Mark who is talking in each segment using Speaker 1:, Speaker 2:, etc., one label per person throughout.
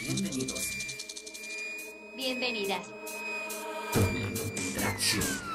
Speaker 1: Bienvenidos.
Speaker 2: Bienvenidas.
Speaker 1: Doble tracción.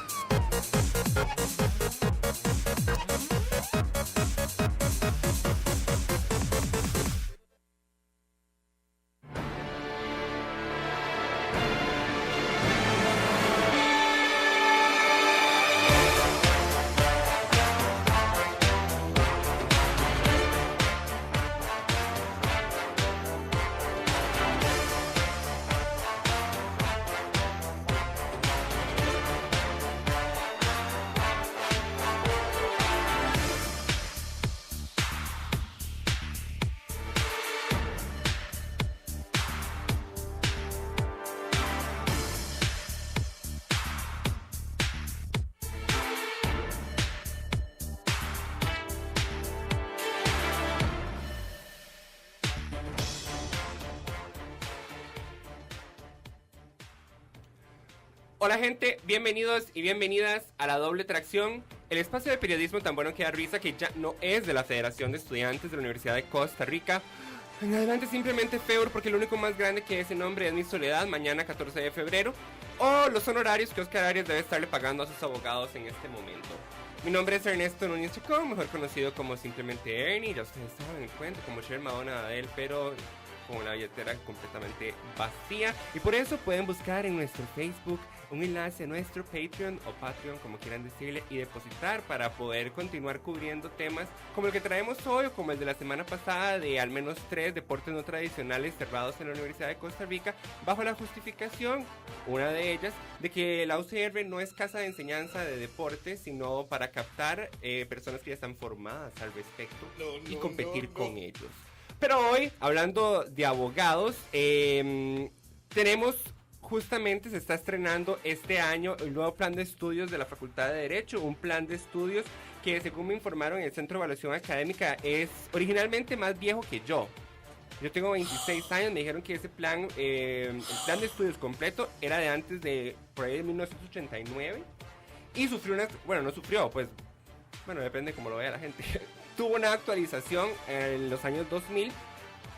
Speaker 3: Hola gente, bienvenidos y bienvenidas a La Doble Tracción, el espacio de periodismo tan bueno que da risa que ya no es de la Federación de Estudiantes de la Universidad de Costa Rica. En adelante simplemente FEUR, porque lo único más grande que ese nombre es mi soledad, mañana 14 de febrero, o los honorarios que Oscar Arias debe estarle pagando a sus abogados en este momento. Mi nombre es Ernesto Núñez Chacón, mejor conocido como simplemente Ernie, ya ustedes saben el cuento, como Cher Madonna de él, pero con la billetera completamente vacía. Y por eso pueden buscar en nuestro Facebook un enlace a nuestro Patreon o Patreon, como quieran decirle, y depositar para poder continuar cubriendo temas como el que traemos hoy o como el de la semana pasada de al menos 3 deportes no tradicionales cerrados en la Universidad de Costa Rica bajo la justificación, una de ellas, de que la UCR no es casa de enseñanza de deportes, sino para captar personas que ya están formadas al respecto y competir con ellos. Pero hoy, hablando de abogados, tenemos, justamente se está estrenando este año el nuevo plan de estudios de la Facultad de Derecho, un plan de estudios que, según me informaron en el Centro de Evaluación Académica, es originalmente más viejo que yo. Yo tengo 26 años, me dijeron que ese plan, el plan de estudios completo, era de antes de, por ahí de 1989, y sufrió una, bueno, no sufrió, pues, bueno, depende cómo lo vea la gente. Tuvo una actualización en los años 2000.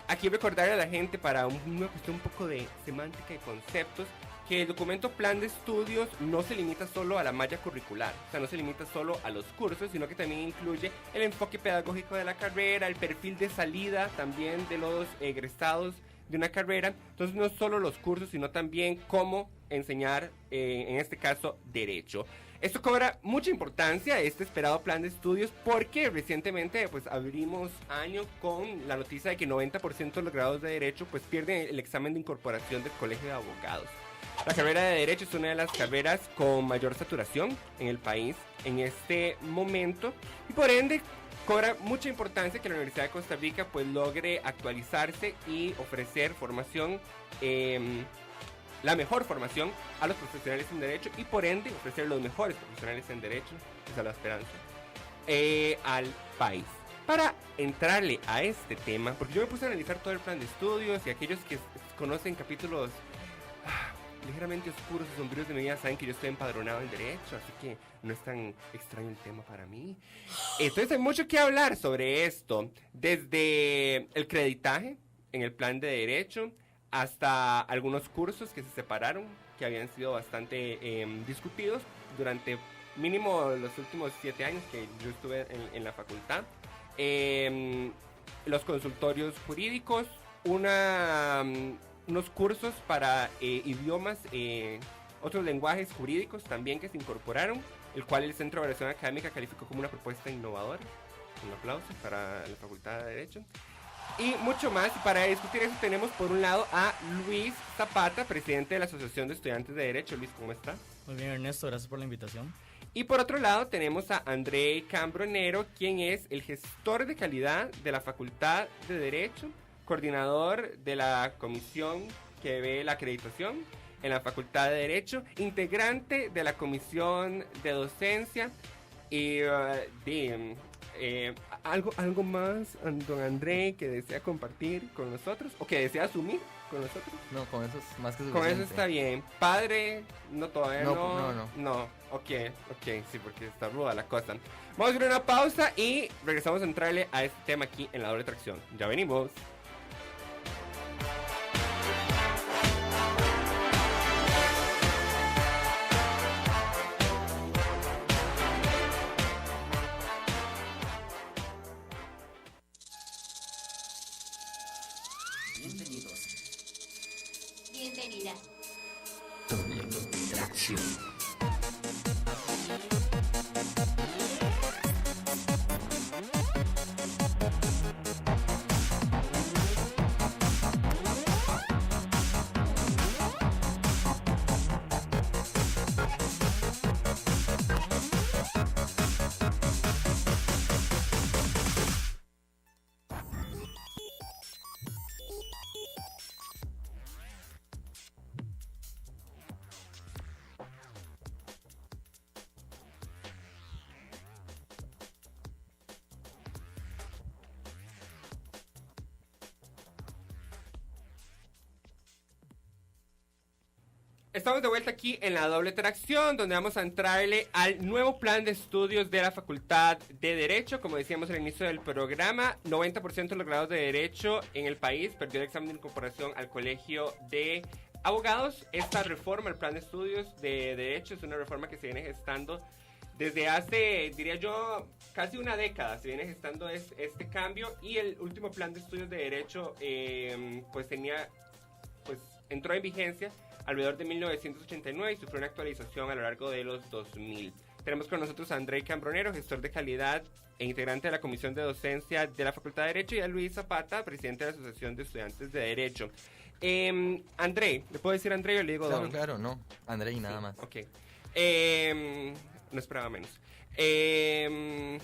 Speaker 3: Aquí recordarle a la gente, para una cuestión un poco de semántica y conceptos, que el documento plan de estudios no se limita solo a la malla curricular, o sea, no se limita solo a los cursos, sino que también incluye el enfoque pedagógico de la carrera, el perfil de salida también de los egresados de una carrera. Entonces no solo los cursos, sino también cómo enseñar, en este caso, derecho. Esto cobra mucha importancia, este esperado plan de estudios, porque recientemente pues abrimos año con la noticia de que 90% de los graduados de Derecho pues pierden el examen de incorporación del Colegio de Abogados. La carrera de Derecho es una de las carreras con mayor saturación en el país en este momento, y por ende cobra mucha importancia que la Universidad de Costa Rica pues logre actualizarse y ofrecer formación, la mejor formación a los profesionales en Derecho, y por ende ofrecer los mejores profesionales en Derecho, esa es la esperanza, al país. Para entrarle a este tema, porque yo me puse a analizar todo el plan de estudios, y aquellos que conocen capítulos ligeramente oscuros y sombríos de mi vida saben que yo estoy empadronado en Derecho, así que no es tan extraño el tema para mí. Entonces hay mucho que hablar sobre esto, desde el creditaje en el plan de Derecho, hasta algunos cursos que se separaron, que habían sido bastante discutidos durante mínimo los últimos 7 años que yo estuve en la facultad. Los consultorios jurídicos, unos cursos para idiomas, otros lenguajes jurídicos también que se incorporaron, el cual el Centro de Evaluación Académica calificó como una propuesta innovadora. Un aplauso para la Facultad de Derecho. Y mucho más. Y para discutir eso tenemos por un lado a Luis Zapata, presidente de la Asociación de Estudiantes de Derecho. Luis, ¿cómo está?
Speaker 4: Muy bien, Ernesto, gracias por la invitación.
Speaker 3: Y por otro lado tenemos a André Cambronero, quien es el gestor de calidad de la Facultad de Derecho, coordinador de la comisión que ve la acreditación en la Facultad de Derecho, integrante de la comisión de docencia y algo más, don André, que desea compartir con nosotros o que desea asumir con nosotros.
Speaker 5: No, con eso es más que suficiente.
Speaker 3: Con eso está bien. Padre, no todavía
Speaker 5: no.
Speaker 3: No, ok, sí, porque está ruda la cosa. Vamos a hacer una pausa y regresamos a entrarle a este tema aquí en La Doble Tracción. Ya venimos.
Speaker 1: tracción.
Speaker 3: Estamos de vuelta aquí en la doble tracción, donde vamos a entrarle al nuevo plan de estudios de la Facultad de Derecho. Como decíamos al inicio del programa, 90% de los grados de Derecho en el país perdió el examen de incorporación al Colegio de Abogados. Esta reforma, el plan de estudios de Derecho, es una reforma que se viene gestando desde hace, diría yo, casi una década. Se viene gestando este cambio, y el último plan de estudios de Derecho entró en vigencia alrededor de 1989 y sufrió una actualización a lo largo de los 2000. Tenemos con nosotros a André Cambronero, gestor de calidad e integrante de la Comisión de Docencia de la Facultad de Derecho, y a Luis Zapata, presidente de la Asociación de Estudiantes de Derecho. André, ¿le puedo decir André o le digo Don?
Speaker 2: Claro, no. André y nada más.
Speaker 3: Ok. No esperaba menos.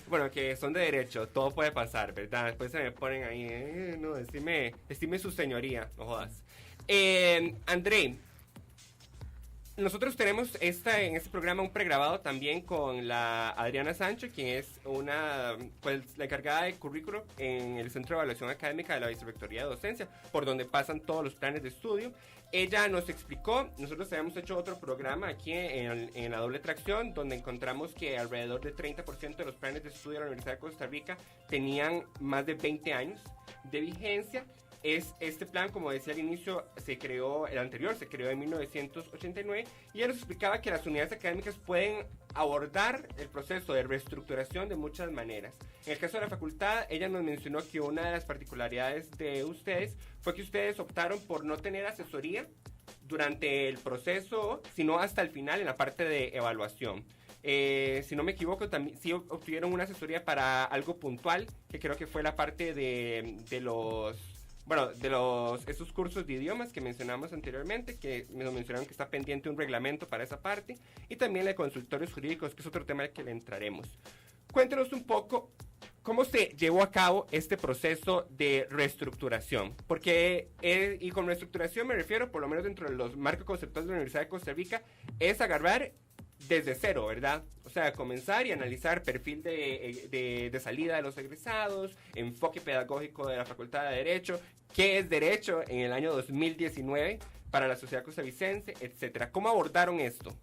Speaker 3: Bueno, que son de derecho, todo puede pasar, ¿verdad? Después se me ponen ahí, no, decime su señoría, no jodas. André, nosotros tenemos en este programa un pregrabado también con la Adriana Sancho, quien es la encargada de currículo en el Centro de Evaluación Académica de la Vicerrectoría de Docencia, por donde pasan todos los planes de estudio. Ella nos explicó, nosotros habíamos hecho otro programa aquí en la doble tracción, donde encontramos que alrededor del 30% de los planes de estudio de la Universidad de Costa Rica tenían más de 20 años de vigencia. Este plan, como decía al inicio, el anterior se creó en 1989, y ella nos explicaba que las unidades académicas pueden abordar el proceso de reestructuración de muchas maneras. En el caso de la facultad, ella nos mencionó que una de las particularidades de ustedes fue que ustedes optaron por no tener asesoría durante el proceso, sino hasta el final en la parte de evaluación. Si no me equivoco, también sí obtuvieron una asesoría para algo puntual, que creo que fue la parte de esos cursos de idiomas que mencionamos anteriormente, que nos mencionaron que está pendiente un reglamento para esa parte, y también la de consultorios jurídicos, que es otro tema al que le entraremos. Cuéntenos un poco cómo se llevó a cabo este proceso de reestructuración, porque, y con reestructuración me refiero, por lo menos dentro de los marcos conceptuales de la Universidad de Costa Rica, es agarrar desde cero, ¿verdad? O sea, comenzar y analizar perfil de salida de los egresados, enfoque pedagógico de la Facultad de Derecho, qué es Derecho en el año 2019 para la sociedad costarricense, etcétera. ¿Cómo abordaron esto?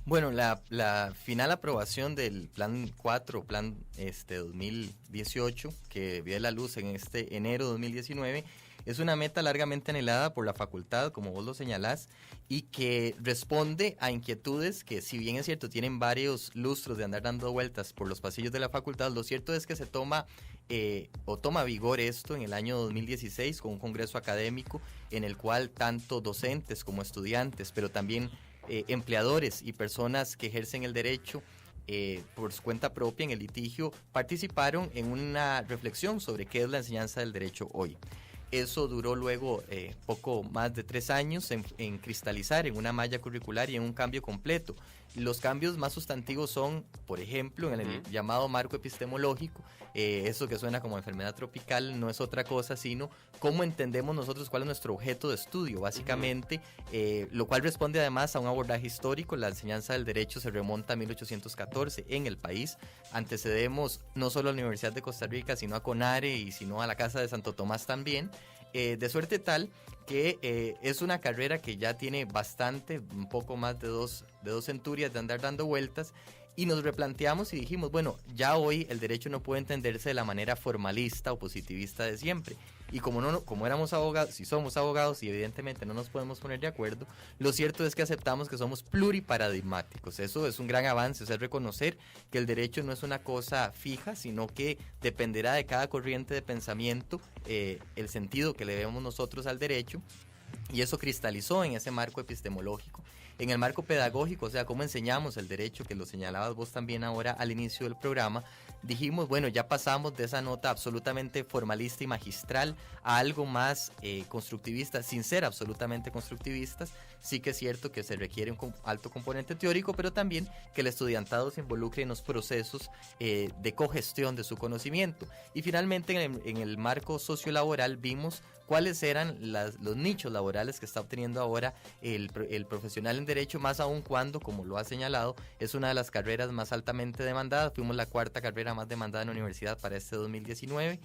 Speaker 2: Bueno, la final aprobación del Plan 4, Plan 2018, que vio la luz en este enero de 2019, es una meta largamente anhelada por la facultad, como vos lo señalás, y que responde a inquietudes que, si bien es cierto, tienen varios lustros de andar dando vueltas por los pasillos de la facultad. Lo cierto es que se toma vigor esto en el año 2016 con un congreso académico en el cual tanto docentes como estudiantes, pero también empleadores y personas que ejercen el derecho por su cuenta propia en el litigio, participaron en una reflexión sobre qué es la enseñanza del derecho hoy. Eso duró luego poco más de 3 años en cristalizar en una malla curricular y en un cambio completo. Los cambios más sustantivos son, por ejemplo, en el llamado marco epistemológico. Eso que suena como enfermedad tropical no es otra cosa sino cómo entendemos nosotros cuál es nuestro objeto de estudio, básicamente, lo cual responde además a un abordaje histórico. La enseñanza del derecho se remonta a 1814 en el país. Antecedemos no solo a la Universidad de Costa Rica, sino a CONARE y sino a la Casa de Santo Tomás también. De suerte tal que es una carrera que ya tiene un poco más de dos centurias de andar dando vueltas, y nos replanteamos y dijimos, bueno, ya hoy el derecho no puede entenderse de la manera formalista o positivista de siempre. Y como éramos abogados, si somos abogados y evidentemente no nos podemos poner de acuerdo, lo cierto es que aceptamos que somos pluriparadigmáticos. Eso es un gran avance, o sea, es reconocer que el derecho no es una cosa fija, sino que dependerá de cada corriente de pensamiento el sentido que le demos nosotros al derecho, y eso cristalizó en ese marco epistemológico. En el marco pedagógico, o sea, cómo enseñamos el derecho, que lo señalabas vos también ahora al inicio del programa, dijimos, bueno, ya pasamos de esa nota absolutamente formalista y magistral a algo más constructivista, sin ser absolutamente constructivistas. Sí que es cierto que se requiere un alto componente teórico, pero también que el estudiantado se involucre en los procesos de cogestión de su conocimiento. Y finalmente, en el marco sociolaboral vimos cuáles eran los nichos laborales que está obteniendo ahora el profesional en derecho, más aún cuando, como lo ha señalado, es una de las carreras más altamente demandadas. Fuimos la cuarta carrera más demandada en la universidad para este 2019.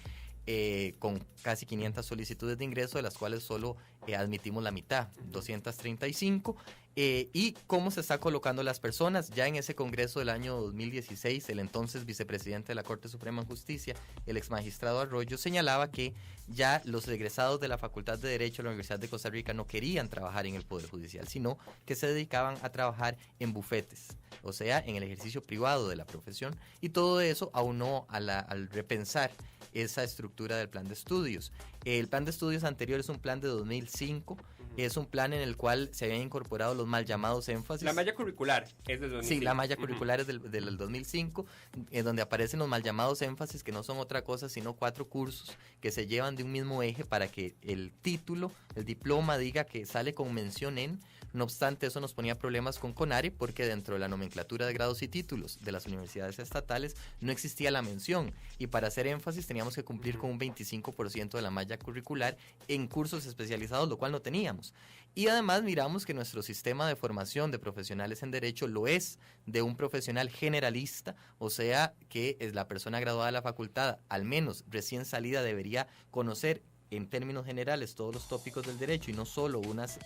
Speaker 2: Con casi 500 solicitudes de ingreso, de las cuales solo admitimos la mitad, 235. Y cómo se está colocando las personas. Ya en ese congreso del año 2016, el entonces vicepresidente de la Corte Suprema de Justicia, el ex magistrado Arroyo, señalaba que ya los egresados de la Facultad de Derecho de la Universidad de Costa Rica no querían trabajar en el Poder Judicial, sino que se dedicaban a trabajar en bufetes, o sea, en el ejercicio privado de la profesión, y todo eso aunó al repensar esa estructura del plan de estudios. El plan de estudios anterior es un plan de 2005, es un plan en el cual se habían incorporado los mal llamados énfasis.
Speaker 3: La malla curricular es del 2005.
Speaker 2: Sí, la malla curricular es del 2005, en donde aparecen los mal llamados énfasis, que no son otra cosa sino 4 cursos que se llevan de un mismo eje para que el título, el diploma diga que sale con mención en. No obstante, eso nos ponía problemas con CONARE, porque dentro de la nomenclatura de grados y títulos de las universidades estatales no existía la mención, y para hacer énfasis teníamos que cumplir con un 25% de la malla curricular en cursos especializados, lo cual no teníamos. Y además miramos que nuestro sistema de formación de profesionales en derecho lo es de un profesional generalista, o sea que es la persona graduada de la facultad, al menos recién salida, debería conocer en términos generales todos los tópicos del derecho y no solo unas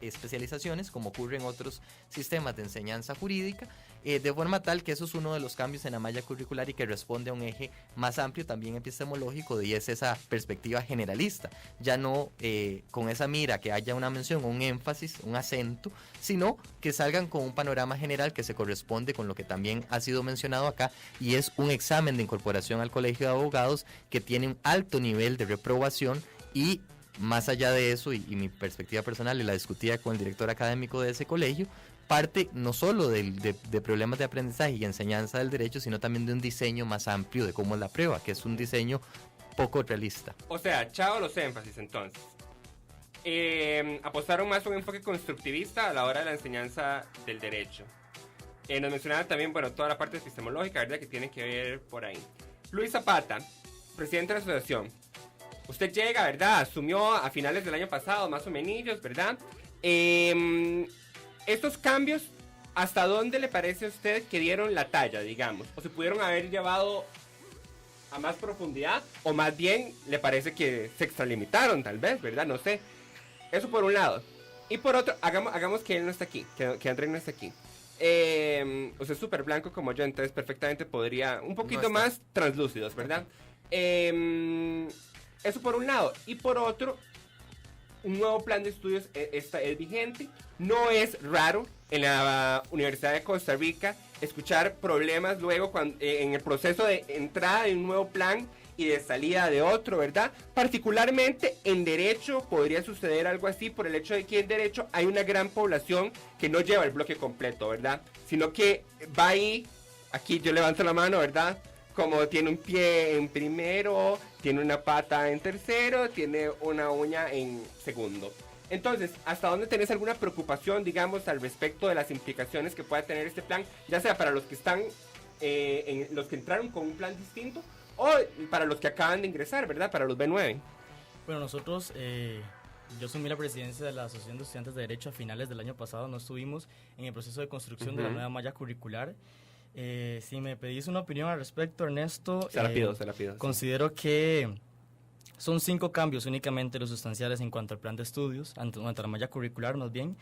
Speaker 2: especializaciones, como ocurre en otros sistemas de enseñanza jurídica, de forma tal que eso es uno de los cambios en la malla curricular y que responde a un eje más amplio también epistemológico, y es esa perspectiva generalista, ya no con esa mira que haya una mención, un énfasis, un acento, sino que salgan con un panorama general que se corresponde con lo que también ha sido mencionado acá, y es un examen de incorporación al Colegio de Abogados que tiene un alto nivel de reprobación. Y más allá de eso, y mi perspectiva personal, y la discutía con el director académico de ese colegio, parte no solo de problemas de aprendizaje y enseñanza del derecho, sino también de un diseño más amplio de cómo es la prueba, que es un diseño poco realista.
Speaker 3: O sea, chao los énfasis entonces. Apostaron más a un enfoque constructivista a la hora de la enseñanza del derecho. Nos mencionaban también, bueno, toda la parte epistemológica, ¿verdad?, que tiene que ver por ahí. Luis Zapata, presidente de la asociación. Usted llega, ¿verdad? Asumió a finales del año pasado, más o menos, ¿verdad? Estos cambios, ¿hasta dónde le parece a usted que dieron la talla, digamos? ¿O se pudieron haber llevado a más profundidad? ¿O más bien le parece que se extralimitaron, tal vez, ¿verdad? No sé. Eso por un lado. Y por otro, hagamos que él no está aquí, que André no está aquí. Usted es súper blanco como yo, entonces perfectamente podría... Un poquito
Speaker 2: No
Speaker 3: más translúcidos, ¿verdad? Eso por un lado. Y por otro, un nuevo plan de estudios es vigente. No es raro en la Universidad de Costa Rica escuchar problemas luego en el proceso de entrada de un nuevo plan y de salida de otro, ¿verdad? Particularmente en derecho podría suceder algo así por el hecho de que en derecho hay una gran población que no lleva el bloque completo, ¿verdad? Sino que va ahí, aquí yo levanto la mano, ¿verdad? Como tiene un pie en primero, tiene una pata en tercero, tiene una uña en segundo. Entonces, ¿hasta dónde tenés alguna preocupación, digamos, al respecto de las implicaciones que pueda tener este plan? Ya sea para los que están, los que entraron con un plan distinto, o para los que acaban de ingresar, ¿verdad? Para los B9.
Speaker 4: Bueno, nosotros, yo asumí la presidencia de la Asociación de Estudiantes de Derecho a finales del año pasado. No estuvimos en el proceso de construcción de la nueva malla curricular. Si me pedís una opinión al respecto, Ernesto,
Speaker 3: Se la pido.
Speaker 4: considero que son 5 cambios únicamente los sustanciales en cuanto al plan de estudios, en cuanto a la malla curricular más bien,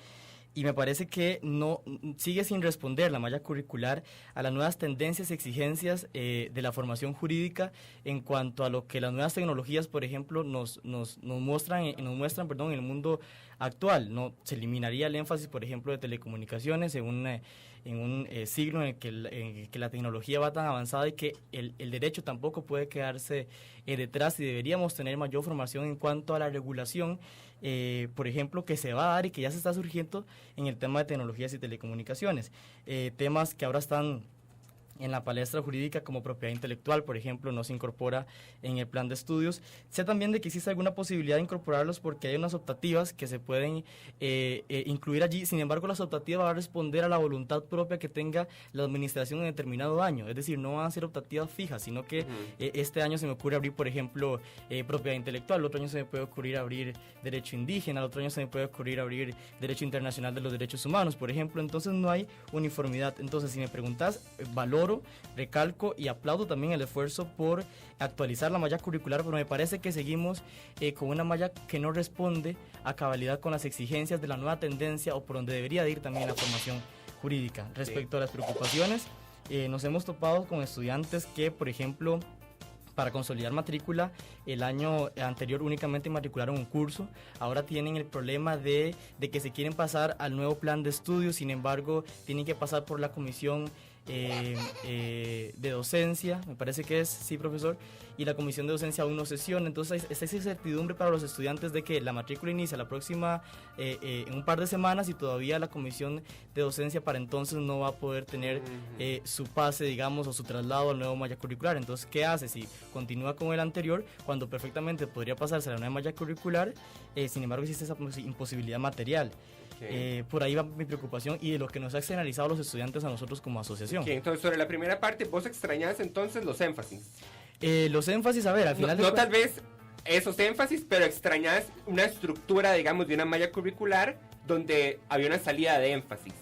Speaker 4: y me parece que no sigue sin responder la malla curricular a las nuevas tendencias y exigencias de la formación jurídica en cuanto a lo que las nuevas tecnologías, por ejemplo, nos muestran en el mundo actual. No se eliminaría el énfasis, por ejemplo, de telecomunicaciones en en un siglo en el que la tecnología va tan avanzada y que el derecho tampoco puede quedarse detrás, y deberíamos tener mayor formación en cuanto a la regulación, por ejemplo, que se va a dar y que ya se está surgiendo en el tema de tecnologías y telecomunicaciones, temas que ahora están en la palestra jurídica como propiedad intelectual, por ejemplo, no se incorpora en el plan de estudios. Sé también de que existe alguna posibilidad de incorporarlos porque hay unas optativas que se pueden incluir allí. Sin embargo, las optativas van a responder a la voluntad propia que tenga la administración en determinado año. Es decir, no van a ser optativas fijas, sino que este año se me ocurre abrir, por ejemplo, propiedad intelectual, el otro año se me puede ocurrir abrir derecho indígena, el otro año se me puede ocurrir abrir derecho internacional de los derechos humanos, por ejemplo. Entonces no hay uniformidad. Entonces, si me preguntas, valoro, recalco y aplaudo también el esfuerzo por actualizar la malla curricular, pero me parece que seguimos con una malla que no responde a cabalidad con las exigencias de la nueva tendencia o por donde debería de ir también la formación jurídica. Respecto a las preocupaciones, nos hemos topado con estudiantes que, por ejemplo, para consolidar matrícula, el año anterior únicamente matricularon un curso, ahora tienen el problema de que se quieren pasar al nuevo plan de estudios, sin embargo, tienen que pasar por la comisión de docencia, me parece que es, sí, profesor, y la comisión de docencia aún no sesiona. Entonces está esa incertidumbre para los estudiantes de que la matrícula inicia la próxima en un par de semanas y todavía la comisión de docencia para entonces no va a poder tener su pase, digamos, o su traslado al nuevo malla curricular. Entonces, ¿qué hace? Si continúa con el anterior, cuando perfectamente podría pasarse a la nueva malla curricular, sin embargo existe esa imposibilidad material. Por ahí va mi preocupación y de lo que nos ha externalizado los estudiantes a nosotros como asociación.
Speaker 3: Entonces, sobre la primera parte, vos extrañás entonces los énfasis.
Speaker 4: Los énfasis, a ver, al final
Speaker 3: no tal vez esos énfasis, pero extrañás una estructura, digamos, de una malla curricular donde había una salida de énfasis.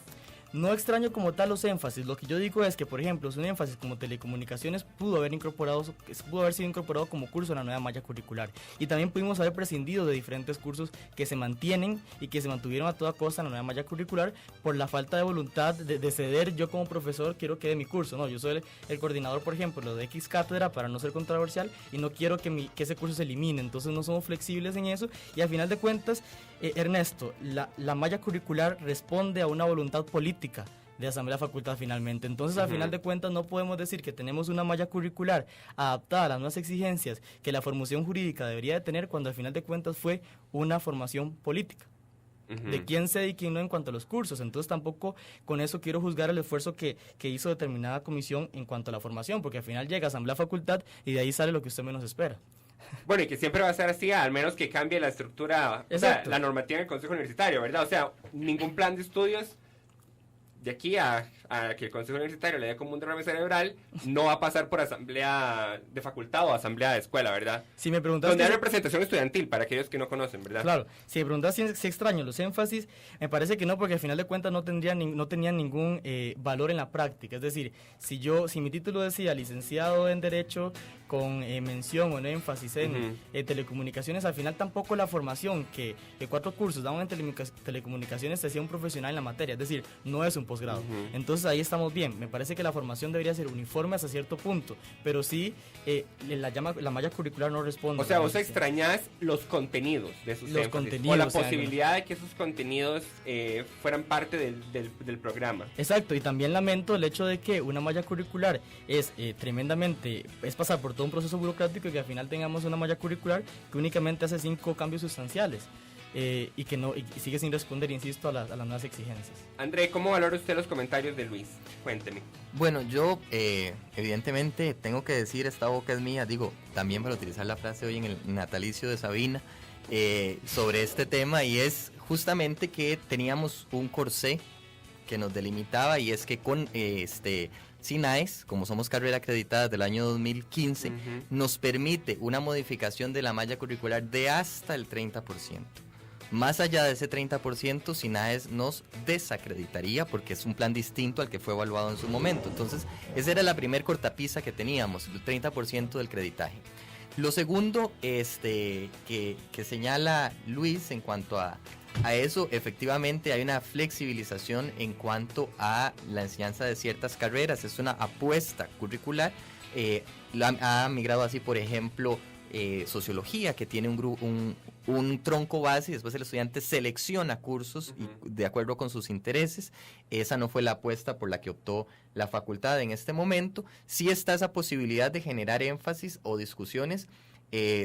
Speaker 4: No extraño como tal los énfasis, lo que yo digo es que, por ejemplo, un énfasis como telecomunicaciones pudo haber sido incorporado como curso en la nueva malla curricular, y también pudimos haber prescindido de diferentes cursos que se mantienen y que se mantuvieron a toda costa en la nueva malla curricular por la falta de voluntad de ceder. Yo como profesor quiero que dé mi curso, no, yo soy el coordinador, por ejemplo, de X cátedra para no ser controversial y no quiero que ese curso se elimine, entonces no somos flexibles en eso y al final de cuentas, Ernesto, la malla curricular responde a una voluntad política de Asamblea Facultad finalmente. Entonces, al final de cuentas, no podemos decir que tenemos una malla curricular adaptada a las nuevas exigencias que la formación jurídica debería de tener cuando al final de cuentas fue una formación política. De quién cede y quién no en cuanto a los cursos. Entonces tampoco con eso quiero juzgar el esfuerzo que hizo determinada comisión en cuanto a la formación, porque al final llega a Asamblea Facultad y de ahí sale lo que usted menos espera.
Speaker 3: Bueno, y que siempre va a ser así, al menos que cambie la estructura, o sea, la normativa del Consejo Universitario, ¿verdad? O sea, ningún plan de estudios de aquí a que el Consejo Universitario le dé como un derrame cerebral, no va a pasar por asamblea de facultad o asamblea de escuela, ¿verdad?
Speaker 4: Si me preguntas
Speaker 3: donde hay representación estudiantil, para aquellos que no conocen, ¿verdad?
Speaker 4: Claro, si me preguntas si extraño los énfasis, me parece que no, porque al final de cuentas no tenían ningún valor en la práctica. Es decir, si mi título decía licenciado en Derecho con mención o en énfasis en telecomunicaciones, al final tampoco la formación que 4 cursos daban en telecomunicaciones te hacía un profesional en la materia, es decir, no es un posgrado. Entonces ahí estamos bien. Me parece que la formación debería ser uniforme hasta cierto punto, pero sí la malla curricular no responde.
Speaker 3: O sea, vos extrañás los contenidos de esos énfasis, contenidos, o la posibilidad de que esos contenidos fueran parte del programa.
Speaker 4: Exacto, y también lamento el hecho de que una malla curricular es pasar por todo un proceso burocrático y que al final tengamos una malla curricular que únicamente hace 5 cambios sustanciales. Y sigue sin responder, insisto, a las nuevas exigencias.
Speaker 3: André, ¿cómo valora usted los comentarios de Luis? Cuénteme.
Speaker 2: Bueno, yo evidentemente tengo que decir, esta boca es mía, digo, también para utilizar la frase hoy en el natalicio de Sabina, sobre este tema, y es justamente que teníamos un corsé que nos delimitaba, y es que con SINAES, como somos carrera acreditada del año 2015, nos permite una modificación de la malla curricular de hasta el 30%. Más allá de ese 30%, SINAES nos desacreditaría porque es un plan distinto al que fue evaluado en su momento. Entonces, esa era la primer cortapisa que teníamos, el 30% del creditaje. Lo segundo que señala Luis en cuanto a eso, efectivamente hay una flexibilización en cuanto a la enseñanza de ciertas carreras. Es una apuesta curricular. Ha migrado así, por ejemplo, sociología, que tiene un tronco base y después el estudiante selecciona cursos de acuerdo con sus intereses. Esa no fue la apuesta por la que optó la facultad en este momento. Sí está esa posibilidad de generar énfasis o discusiones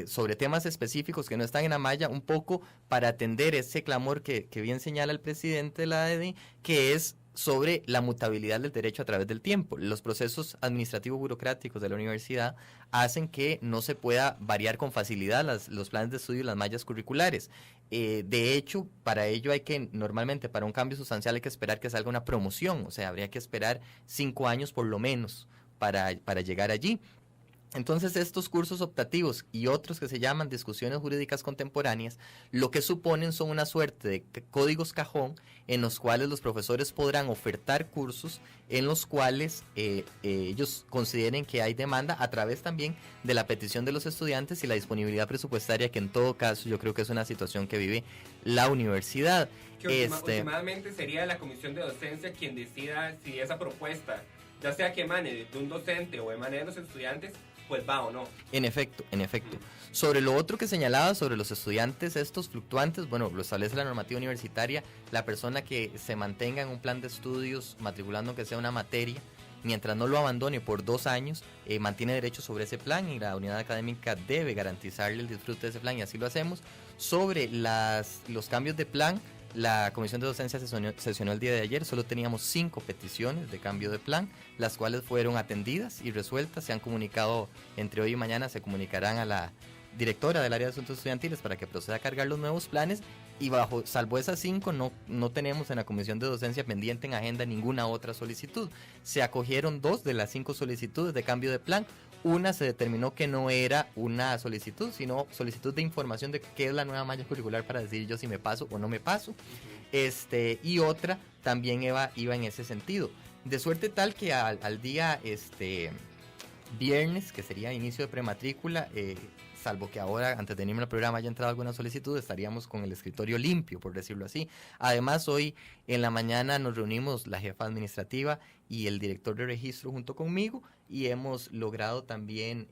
Speaker 2: sobre temas específicos que no están en la malla, un poco para atender ese clamor que bien señala el presidente de la AED, que es sobre la mutabilidad del derecho a través del tiempo. Los procesos administrativos burocráticos de la universidad hacen que no se pueda variar con facilidad los planes de estudio y las mallas curriculares. De hecho, para ello hay que, normalmente, para un cambio sustancial hay que esperar que salga una promoción, o sea, habría que esperar 5 años por lo menos para llegar allí. Entonces, estos cursos optativos y otros que se llaman discusiones jurídicas contemporáneas, lo que suponen son una suerte de códigos cajón en los cuales los profesores podrán ofertar cursos en los cuales ellos consideren que hay demanda a través también de la petición de los estudiantes y la disponibilidad presupuestaria, que en todo caso yo creo que es una situación que vive la universidad.
Speaker 3: Que últimamente sería la comisión de docencia quien decida si esa propuesta, ya sea que emane de un docente o emane de los estudiantes, pues va o no. En efecto.
Speaker 2: Sobre lo otro que señalaba sobre los estudiantes estos fluctuantes, bueno, lo establece la normativa universitaria, la persona que se mantenga en un plan de estudios matriculando que sea una materia, mientras no lo abandone por 2 años, mantiene derecho sobre ese plan y la unidad académica debe garantizarle el disfrute de ese plan y así lo hacemos. Sobre los cambios de plan, la Comisión de Docencia sesionó el día de ayer, solo teníamos 5 peticiones de cambio de plan, las cuales fueron atendidas y resueltas, se han comunicado entre hoy y mañana, se comunicarán a la directora del área de asuntos estudiantiles para que proceda a cargar los nuevos planes y salvo esas 5 no tenemos en la Comisión de Docencia pendiente en agenda ninguna otra solicitud. Se acogieron 2 de las 5 solicitudes de cambio de plan. Una se determinó que no era una solicitud, sino solicitud de información de qué es la nueva malla curricular para decidir yo si me paso o no me paso. Y otra también iba en ese sentido. De suerte tal que al día viernes, que sería inicio de prematrícula, salvo que ahora, antes de irme al programa, haya entrado alguna solicitud, estaríamos con el escritorio limpio, por decirlo así. Además, hoy en la mañana nos reunimos la jefa administrativa y el director de registro junto conmigo y hemos logrado también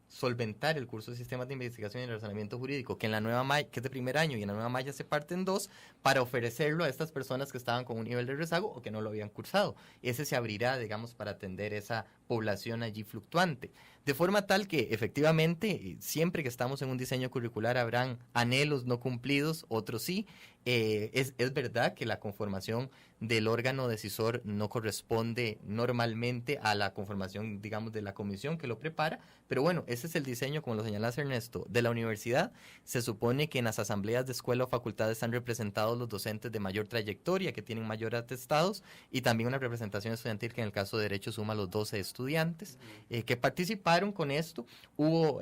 Speaker 2: solventar el curso de Sistemas de Investigación y Razonamiento Jurídico, que en la nueva malla, que es de primer año, y en la nueva malla se parte en 2, para ofrecerlo a estas personas que estaban con un nivel de rezago o que no lo habían cursado. Ese se abrirá, digamos, para atender esa población allí fluctuante. De forma tal que, efectivamente, siempre que estamos en un diseño curricular habrán anhelos no cumplidos, otros sí. Es verdad que la conformación del órgano decisor no corresponde normalmente a la conformación, digamos, de la comisión que lo prepara, pero bueno, ese es el diseño, como lo señalas, Ernesto, de la universidad. Se supone que en las asambleas de escuela o facultad están representados los docentes de mayor trayectoria, que tienen mayor atestados, y también una representación estudiantil que en el caso de Derecho suma los 12 estudiantes que participaron con esto. Hubo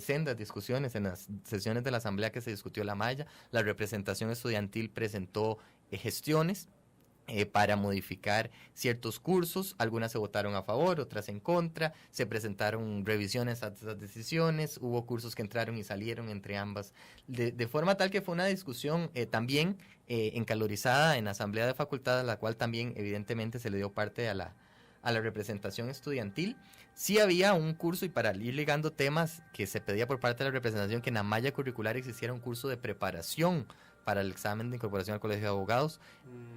Speaker 2: sendas discusiones en las sesiones de la asamblea que se discutió la malla. La representación estudiantil presentó gestiones para modificar ciertos cursos, algunas se votaron a favor, otras en contra, se presentaron revisiones a esas decisiones, hubo cursos que entraron y salieron entre ambas, de forma tal que fue una discusión también encalorizada en la asamblea de facultad, a la cual también evidentemente se le dio parte a la representación estudiantil. Sí había un curso, y para ir ligando temas que se pedía por parte de la representación, que en la malla curricular existiera un curso de preparación para el examen de incorporación al Colegio de Abogados.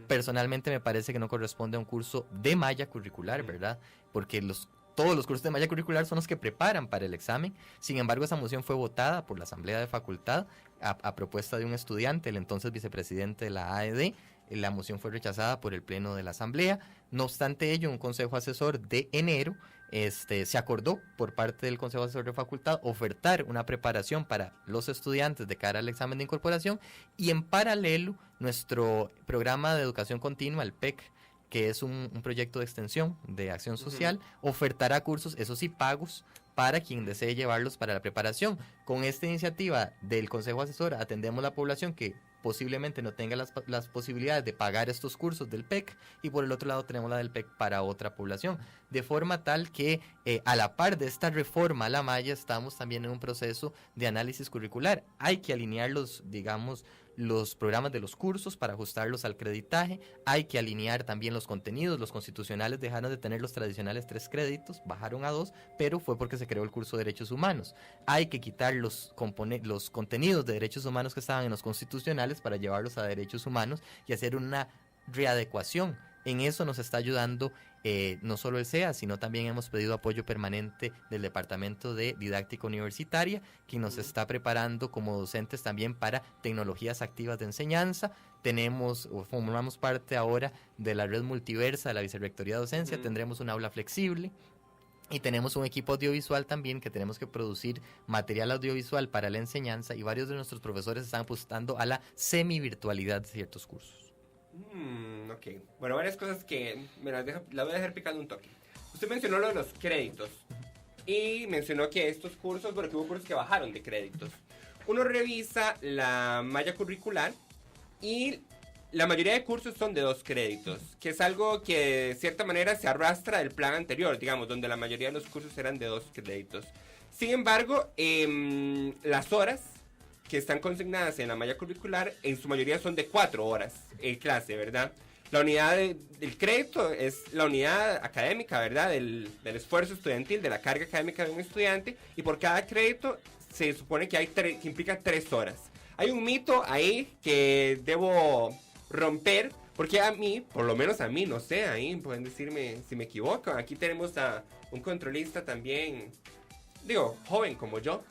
Speaker 2: Personalmente me parece que no corresponde a un curso de malla curricular, ¿verdad? Porque todos los cursos de malla curricular son los que preparan para el examen. Sin embargo, esa moción fue votada por la asamblea de facultad a propuesta de un estudiante, el entonces vicepresidente de la AED. La moción fue rechazada por el pleno de la asamblea. No obstante ello, un consejo asesor de enero se acordó por parte del consejo asesor de facultad ofertar una preparación para los estudiantes de cara al examen de incorporación, y en paralelo nuestro programa de educación continua, el PEC, que es un proyecto de extensión de acción social, ofertará cursos, eso sí, pagos, para quien desee llevarlos para la preparación. Con esta iniciativa del consejo asesor atendemos la población que posiblemente no tenga las posibilidades de pagar estos cursos del PEC, y por el otro lado tenemos la del PEC para otra población, de forma tal que a la par de esta reforma a la malla estamos también en un proceso de análisis curricular. Hay que alinear los programas de los cursos para ajustarlos al creditaje, hay que alinear también los contenidos. Los constitucionales dejaron de tener los tradicionales 3 créditos, bajaron a 2, pero fue porque se creó el curso de Derechos Humanos. Hay que quitar los contenidos de Derechos Humanos que estaban en los constitucionales para llevarlos a Derechos Humanos y hacer una readecuación. En eso nos está ayudando no solo el CEA, sino también hemos pedido apoyo permanente del Departamento de Didáctica Universitaria, que nos está preparando como docentes también para tecnologías activas de enseñanza. Formamos parte ahora de la red multiversa de la Vicerrectoría de Docencia, tendremos un aula flexible. Y tenemos un equipo audiovisual también que tenemos que producir material audiovisual para la enseñanza, y varios de nuestros profesores están apostando a la semi-virtualidad de ciertos cursos.
Speaker 3: Ok. Bueno, varias cosas que la voy a dejar picando un toque. Usted mencionó lo de los créditos y mencionó que estos cursos, bueno, que hubo cursos que bajaron de créditos. Uno revisa la malla curricular y la mayoría de cursos son de 2 créditos, que es algo que de cierta manera se arrastra del plan anterior, digamos, donde la mayoría de los cursos eran de 2 créditos. Sin embargo, las horas que están consignadas en la malla curricular en su mayoría son de 4 horas en clase, ¿verdad? La unidad del crédito es la unidad académica, ¿verdad? Del esfuerzo estudiantil, de la carga académica de un estudiante, y por cada crédito se supone que que implica 3 horas. Hay un mito ahí que debo romper, porque a mí, por lo menos a mí, no sé, ahí pueden decirme si me equivoco. Aquí tenemos a un controlista también, digo, joven como yo,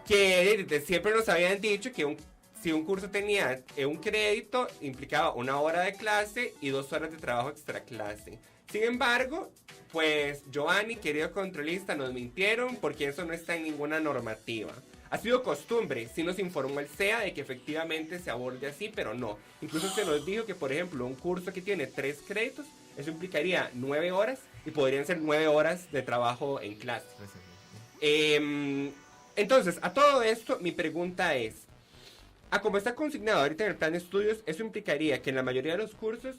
Speaker 3: que siempre nos habían dicho que si un curso tenía un crédito, implicaba 1 hora de clase y 2 horas de trabajo extra clase. Sin embargo, pues Giovanni, querido controlista, nos mintieron porque eso no está en ninguna normativa. Ha sido costumbre, sí nos informó el CEA de que efectivamente se aborde así, pero no. Incluso se nos dijo que, por ejemplo, un curso que tiene 3 créditos, eso implicaría 9 horas y podrían ser 9 horas de trabajo en clase. Entonces, a todo esto, mi pregunta es, como está consignado ahorita en el plan de estudios, eso implicaría que en la mayoría de los cursos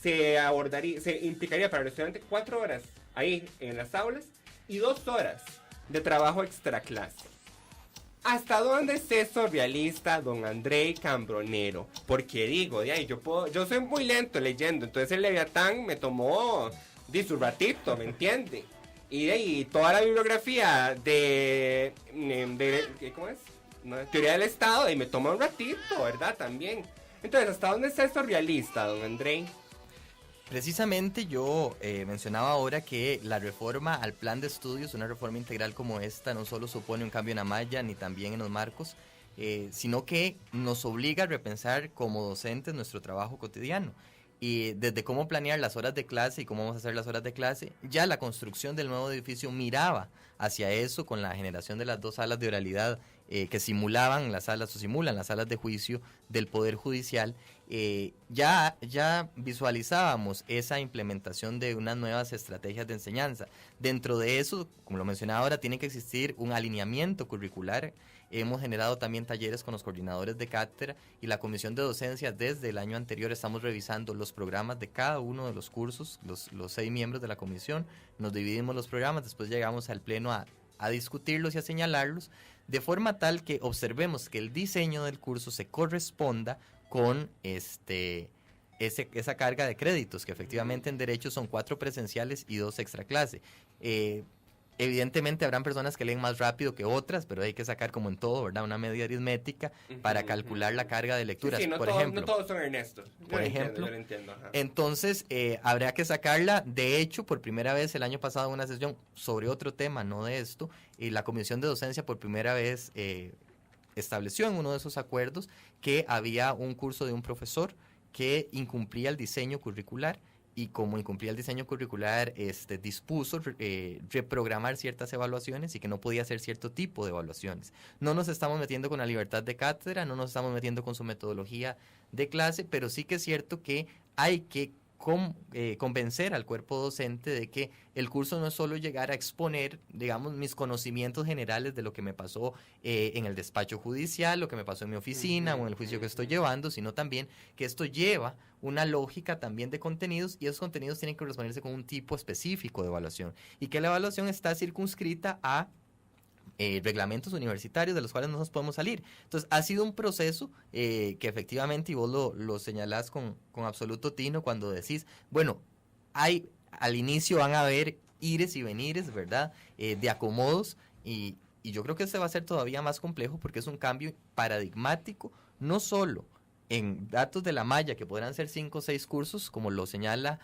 Speaker 3: se implicaría para el estudiante 4 horas ahí en las aulas y 2 horas de trabajo extra clase. ¿Hasta dónde es eso realista, don Andrei Cambronero? Porque digo, yo soy muy lento leyendo, entonces el Leviatán me tomó su ratito, ¿me entiende? Y toda la bibliografía de ¿cómo es? No, teoría del Estado, y me toma un ratito, ¿verdad? También. Entonces, ¿hasta dónde está esto realista, don Andrei?
Speaker 2: Precisamente yo mencionaba ahora que la reforma al plan de estudios, una reforma integral como esta, no solo supone un cambio en la malla ni también en los marcos, sino que nos obliga a repensar como docentes nuestro trabajo cotidiano. Y desde cómo planear las horas de clase y cómo vamos a hacer las horas de clase, ya la construcción del nuevo edificio miraba hacia eso con la generación de las 2 salas de oralidad que simulaban las salas o simulan las salas de juicio del Poder Judicial. Ya visualizábamos esa implementación de unas nuevas estrategias de enseñanza. Dentro de eso, como lo mencionaba ahora, tiene que existir un alineamiento curricular. Hemos generado también talleres con los coordinadores de cátedra y la comisión de docencia. Desde el año anterior estamos revisando los programas de cada uno de los cursos, los 6 miembros de la comisión, nos dividimos los programas, después llegamos al pleno a discutirlos y a señalarlos, de forma tal que observemos que el diseño del curso se corresponda con esa carga de créditos, que efectivamente en derecho son 4 presenciales y 2 extra clase. Evidentemente habrán personas que leen más rápido que otras, pero hay que sacar, como en todo, ¿verdad?, una media aritmética para calcular la carga de lecturas.
Speaker 3: Sí, no todos son Ernesto.
Speaker 2: Por ejemplo.
Speaker 3: Yo lo entiendo.
Speaker 2: Entonces, habría que sacarla. De hecho, por primera vez el año pasado en una sesión sobre otro tema, no de esto, y la Comisión de Docencia por primera vez estableció en uno de esos acuerdos que había un curso de un profesor que incumplía el diseño curricular, y como incumplía el diseño curricular, dispuso reprogramar ciertas evaluaciones y que no podía hacer cierto tipo de evaluaciones. No nos estamos metiendo con la libertad de cátedra, no nos estamos metiendo con su metodología de clase, pero sí que es cierto que hay que convencer al cuerpo docente de que el curso no es solo llegar a exponer, digamos, mis conocimientos generales de lo que me pasó en el despacho judicial, lo que me pasó en mi oficina o en el juicio que estoy llevando, sino también que esto lleva una lógica también de contenidos, y esos contenidos tienen que corresponderse con un tipo específico de evaluación, y que la evaluación está circunscrita a reglamentos universitarios de los cuales no nos podemos salir. Entonces, ha sido un proceso que efectivamente, y vos lo señalás con absoluto tino cuando decís, bueno, al inicio van a haber ires y venires, ¿verdad? De acomodos, y yo creo que este va a ser todavía más complejo porque es un cambio paradigmático, no solo en datos de la malla, que podrán ser 5 o 6 cursos, como lo señala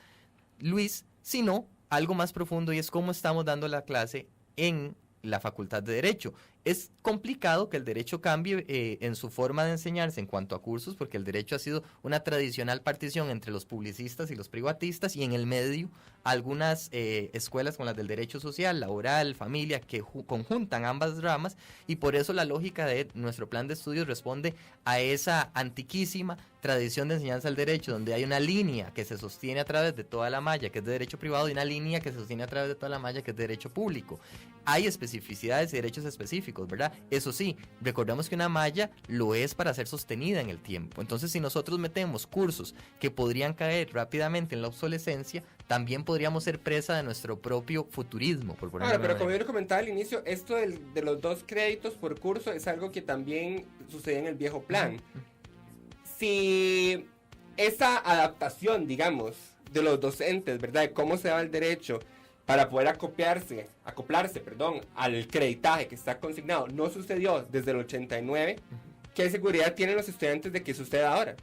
Speaker 2: Luis, sino algo más profundo, y es cómo estamos dando la clase en la Facultad de Derecho. Es complicado que el derecho cambie en su forma de enseñarse en cuanto a cursos, porque el derecho ha sido una tradicional partición entre los publicistas y los privatistas, y en el medio algunas escuelas como las del derecho social, laboral, familia, que conjuntan ambas ramas, y por eso la lógica de nuestro plan de estudios responde a esa antiquísima tradición de enseñanza del derecho, donde hay una línea que se sostiene a través de toda la malla, que es de derecho privado, y una línea que se sostiene a través de toda la malla, que es de derecho público. Hay especificidades y derechos específicos, ¿verdad? Eso sí, recordemos que una malla lo es para ser sostenida en el tiempo. Entonces, si nosotros metemos cursos que podrían caer rápidamente en la obsolescencia, también podríamos ser presa de nuestro propio futurismo, por ponerlo
Speaker 3: Ahora, pero como yo le comentaba al inicio, esto de los 2 créditos por curso es algo que también sucede en el viejo plan. Si esa adaptación, digamos, de los docentes, ¿verdad? De cómo se da el derecho para poder acoplarse, al creditaje que está consignado, no sucedió desde el 89, ¿qué seguridad tienen los estudiantes de que suceda ahora?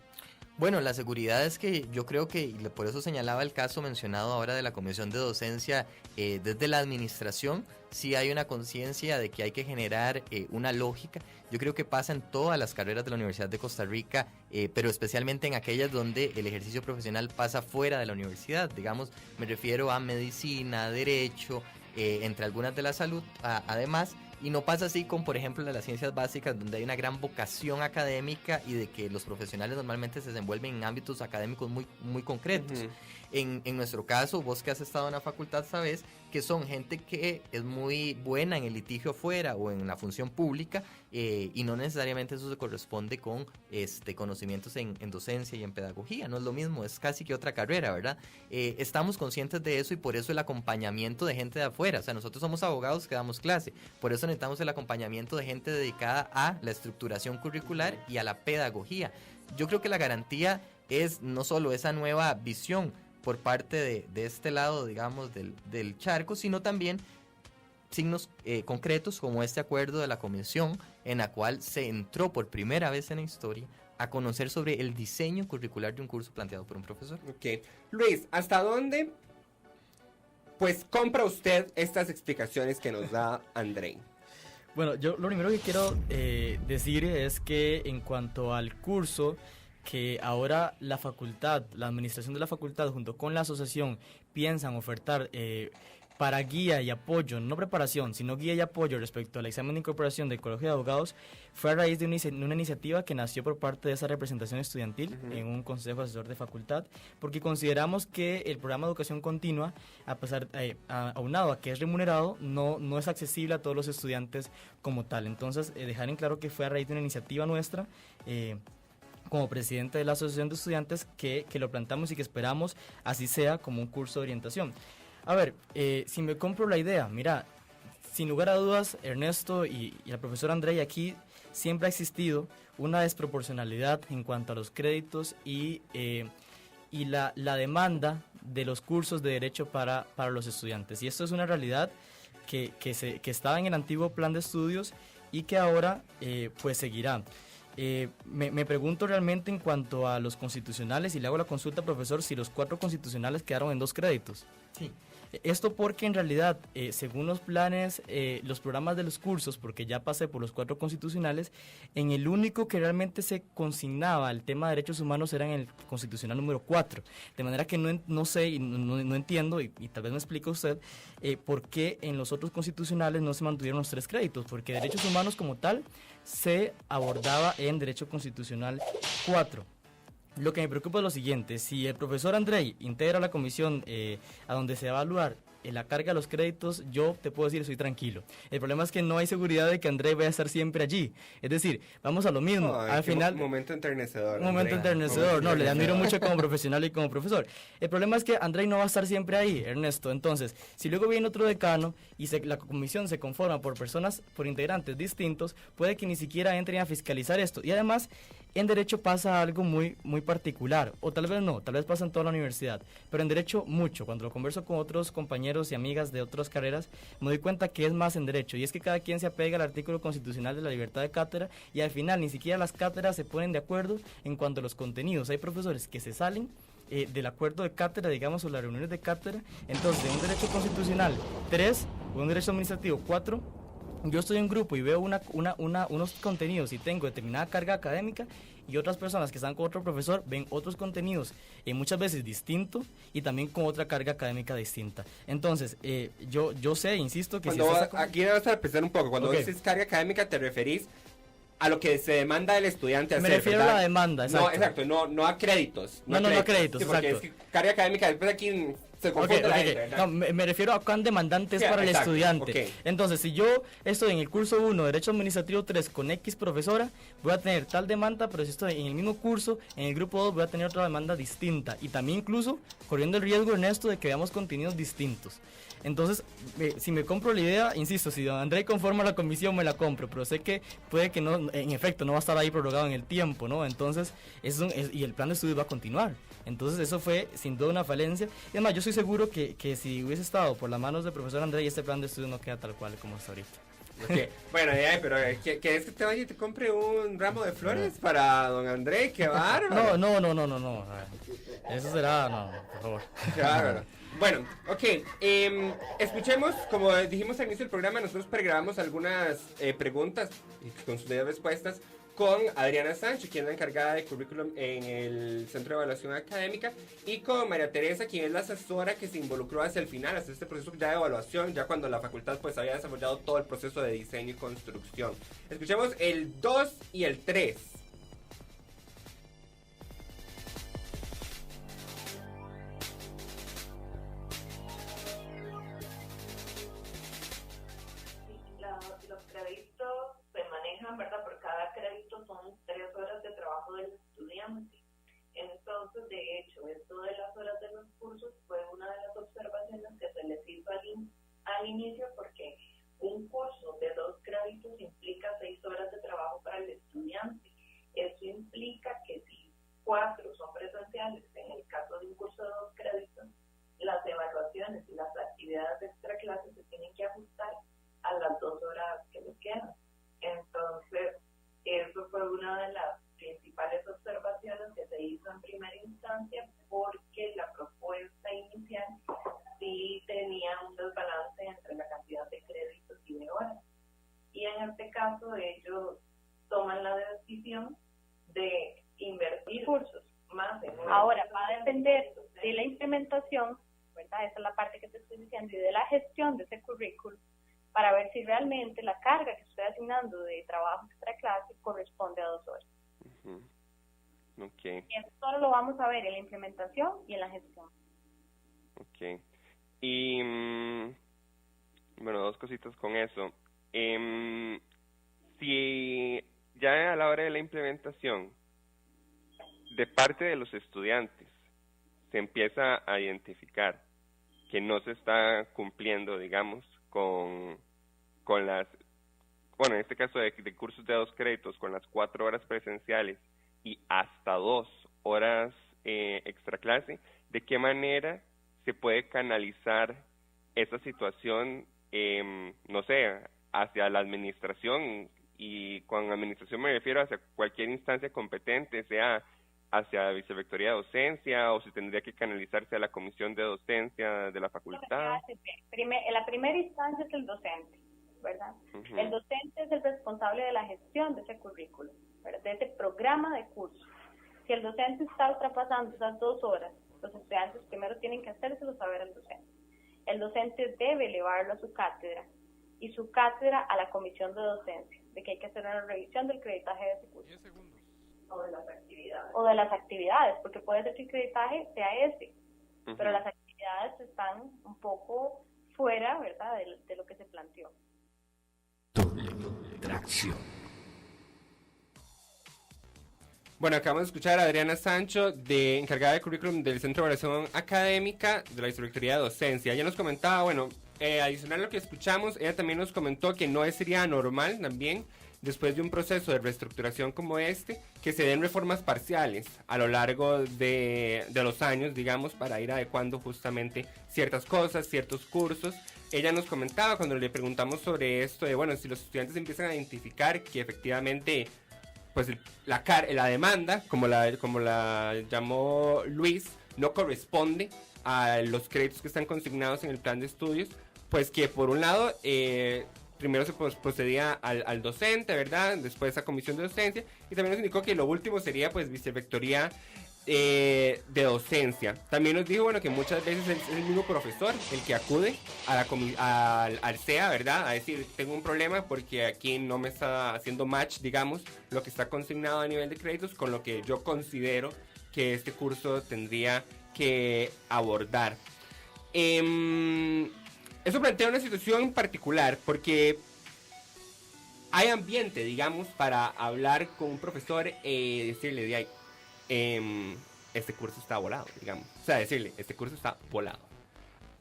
Speaker 2: Bueno, la seguridad es que yo creo que, y por eso señalaba el caso mencionado ahora de la Comisión de Docencia, desde la administración sí hay una conciencia de que hay que generar una lógica. Yo creo que pasa en todas las carreras de la Universidad de Costa Rica, pero especialmente en aquellas donde el ejercicio profesional pasa fuera de la universidad. Digamos, me refiero a medicina, derecho, entre algunas de la salud, además. Y no pasa así con, por ejemplo, de las ciencias básicas, donde hay una gran vocación académica y de que los profesionales normalmente se desenvuelven en ámbitos académicos muy, muy concretos. En nuestro caso, vos que has estado en la facultad sabes que son gente que es muy buena en el litigio afuera o en la función pública, y no necesariamente eso se corresponde con conocimientos en docencia y en pedagogía. No es lo mismo, es casi que otra carrera, ¿verdad? Estamos conscientes de eso, y por eso el acompañamiento de gente de afuera. O sea, nosotros somos abogados que damos clase, por eso necesitamos el acompañamiento de gente dedicada a la estructuración curricular y a la pedagogía. Yo creo que la garantía es no solo esa nueva visión por parte de este lado, digamos, del charco, sino también signos concretos como este acuerdo de la comisión, en la cual se entró por primera vez en la historia a conocer sobre el diseño curricular de un curso planteado por un profesor.
Speaker 3: Ok. Luis, ¿hasta dónde pues compra usted estas explicaciones que nos da Andrei?
Speaker 4: Bueno, yo lo primero que quiero decir es que en cuanto al curso, que ahora la facultad, la administración de la facultad junto con la asociación piensan ofertar para guía y apoyo, no preparación, sino guía y apoyo respecto al examen de incorporación del Colegio de Abogados, fue a raíz de una iniciativa que nació por parte de esa representación estudiantil en un consejo asesor de facultad, porque consideramos que el programa de educación continua, a pesar, aunado a que es remunerado, no es accesible a todos los estudiantes como tal. Entonces, dejar en claro que fue a raíz de una iniciativa nuestra, como presidente de la Asociación de Estudiantes, que lo plantamos y que esperamos así sea como un curso de orientación. A ver, si me compro la idea, mira, sin lugar a dudas, Ernesto y la profesora Andrei, aquí siempre ha existido una desproporcionalidad en cuanto a los créditos y la demanda de los cursos de derecho para los estudiantes. Y esto es una realidad que estaba en el antiguo plan de estudios y que ahora pues seguirá. Me pregunto realmente en cuanto a los constitucionales, y le hago la consulta, profesor, si los 4 constitucionales quedaron en 2 créditos.
Speaker 2: Sí.
Speaker 4: Esto porque en realidad, según los planes, los programas de los cursos, porque ya pasé por los 4 constitucionales, en el único que realmente se consignaba el tema de derechos humanos era en el constitucional número 4. De manera que no sé y no entiendo, y tal vez me explique usted, por qué en los otros constitucionales no se mantuvieron los 3 créditos, porque derechos humanos como tal se abordaba en Derecho Constitucional 4. Lo que me preocupa es lo siguiente: si el profesor Andrei integra la comisión a donde se va a evaluar en la carga de los créditos, yo te puedo decir, soy tranquilo. El problema es que no hay seguridad de que André vaya a estar siempre allí. Es decir, vamos a lo mismo.
Speaker 3: Ay,
Speaker 4: Al final,
Speaker 3: momento enternecedor.
Speaker 4: un momento
Speaker 3: Andrea.
Speaker 4: enternecedor, no, le admiro
Speaker 3: enternecedor.
Speaker 4: mucho como profesional y como profesor. El problema es que André no va a estar siempre ahí, Ernesto. Entonces, si luego viene otro decano y la comisión se conforma por personas, por integrantes distintos, puede que ni siquiera entren a fiscalizar esto. Y además, en Derecho pasa algo muy, muy particular, o tal vez no, tal vez pasa en toda la universidad, pero en Derecho mucho. Cuando lo converso con otros compañeros y amigas de otras carreras, me doy cuenta que es más en Derecho, y es que cada quien se apega al artículo constitucional de la libertad de cátedra, y al final ni siquiera las cátedras se ponen de acuerdo en cuanto a los contenidos. Hay profesores que se salen del acuerdo de cátedra, digamos, o las reuniones de cátedra. Entonces, en un derecho constitucional 3 o un derecho administrativo 4, yo estoy en grupo y veo unos contenidos y tengo determinada carga académica, y otras personas que están con otro profesor ven otros contenidos muchas veces distintos y también con otra carga académica distinta. Entonces, yo sé, insisto, que
Speaker 3: Cuando
Speaker 4: si estás
Speaker 3: aquí vas a empezar un poco. Cuando
Speaker 4: Ok.
Speaker 3: dices carga académica, te referís a lo que se demanda del estudiante
Speaker 4: Me
Speaker 3: hacer,
Speaker 4: refiero
Speaker 3: ¿verdad?
Speaker 4: a la demanda, exacto.
Speaker 3: No, exacto, no a créditos.
Speaker 4: No a créditos,
Speaker 3: Sí, porque
Speaker 4: exacto.
Speaker 3: es que carga académica, después aquí se
Speaker 4: Ok,
Speaker 3: confunde la
Speaker 4: ok,
Speaker 3: gente,
Speaker 4: ok.
Speaker 3: ¿verdad?
Speaker 4: No, me refiero a cuán demandante es
Speaker 3: Sí,
Speaker 4: para el
Speaker 3: exacto,
Speaker 4: estudiante.
Speaker 3: ok.
Speaker 4: Entonces, si yo estoy en el curso 1, Derecho Administrativo 3, con X profesora, voy a tener tal demanda, pero si estoy en el mismo curso, en el grupo 2, voy a tener otra demanda distinta. Y también incluso corriendo el riesgo, Ernesto, de que veamos contenidos distintos. Entonces, si me compro la idea, insisto, si don André conforma la comisión, me la compro, pero sé que puede que no, en efecto, no va a estar ahí prorrogado en el tiempo, ¿no? Entonces, y el plan de estudios va a continuar. Entonces, eso fue sin duda una falencia. Y además, yo estoy seguro que si hubiese estado por las manos del profesor André, este plan de estudios no queda tal cual como está ahorita.
Speaker 3: Ok, bueno, pero ¿quieres que te vaya y te compre un ramo de flores para don André? ¡Qué bárbaro!
Speaker 4: No. A ver, eso será, no, por favor.
Speaker 3: ¡Qué bárbaro! Bueno, ok, escuchemos, como dijimos al inicio del programa, nosotros pregrabamos algunas preguntas y con sus debidas respuestas con Adriana Sánchez, quien es la encargada de currículum en el Centro de Evaluación Académica, y con María Teresa, quien es la asesora que se involucró hacia el final, hasta este proceso ya de evaluación, ya cuando la facultad pues había desarrollado todo el proceso de diseño y construcción. Escuchemos el 2 y el 3.
Speaker 5: Los créditos se manejan, ¿verdad? Por cada crédito son 3 horas de trabajo del estudiante. Entonces, de hecho, esto de las horas de los cursos fue una de las observaciones que se les hizo al inicio, porque un curso de 2 créditos implica 6 horas de trabajo para el estudiante. Eso implica que si 4 son presenciales, en el caso de un curso de 2 créditos, las evaluaciones y las actividades de extraclase se tienen que ajustar a las 2 horas que les quedan. Entonces, eso fue una de las principales observaciones que se hizo en primera instancia, porque la propuesta inicial sí tenía un desbalance entre la cantidad de créditos y de horas. Y en este caso, ellos toman la decisión de invertir cursos más en horas.
Speaker 6: Ahora, va a depender de la implementación, ¿verdad? Esa es la parte que te estoy diciendo, y de la gestión de ese currículum, para ver si realmente la carga que estoy asignando de trabajo extra clase corresponde a 2 horas.
Speaker 3: Okay.
Speaker 6: Y eso solo lo vamos a ver en la implementación y en la gestión.
Speaker 3: Ok. Y, bueno, 2 cositas con eso. Si ya a la hora de la implementación, de parte de los estudiantes, se empieza a identificar que no se está cumpliendo, digamos, con las, bueno, en este caso de cursos de 2 créditos, con las 4 horas presenciales y hasta 2 horas extra clase, ¿de qué manera se puede canalizar esa situación, no sé, hacia la administración? Y con administración me refiero hacia cualquier instancia competente, sea hacia la vicerrectoría de docencia, o si tendría que canalizarse a la comisión de docencia de la facultad.
Speaker 6: La primera instancia es el docente, ¿verdad?
Speaker 3: Uh-huh.
Speaker 6: El docente es el responsable de la gestión de ese currículum, ¿verdad? De ese programa de curso. Si el docente está ultrapasando esas 2 horas, los estudiantes primero tienen que hacérselo saber al docente. El docente debe elevarlo a su cátedra, y su cátedra a la comisión de docencia, de que hay que hacer una revisión del creditaje de ese curso.
Speaker 7: 10 segundos.
Speaker 5: O de las actividades.
Speaker 6: O de las actividades, porque puede ser que el creditaje sea ese,
Speaker 3: Uh-huh.
Speaker 6: pero las actividades están un poco fuera, ¿verdad?, de lo que se planteó.
Speaker 1: Doble tracción.
Speaker 3: Bueno, acabamos de escuchar a Adriana Sancho, encargada de currículum del Centro de Evaluación Académica de la Vicerrectoría de Docencia. Ella nos comentaba, bueno, adicional a lo que escuchamos, ella también nos comentó que no sería normal también, después de un proceso de reestructuración como este, que se den reformas parciales a lo largo de los años, digamos, para ir adecuando justamente ciertas cosas, ciertos cursos. Ella nos comentaba cuando le preguntamos sobre esto, de bueno, si los estudiantes empiezan a identificar que efectivamente pues la demanda, como la llamó Luis, no corresponde a los créditos que están consignados en el plan de estudios, pues que por un lado primero se procedía al docente, ¿verdad? Después a comisión de docencia, y también nos indicó que lo último sería pues vicerrectoría de docencia. También nos dijo, bueno, que muchas veces es el mismo profesor el que acude al CEA, ¿verdad? A decir, tengo un problema porque aquí no me está haciendo match, digamos, lo que está consignado a nivel de créditos con lo que yo considero que este curso tendría que abordar. Eso plantea una situación particular porque hay ambiente, digamos, para hablar con un profesor y decirle de ahí, este curso está volado, digamos. O sea, decirle, este curso está volado.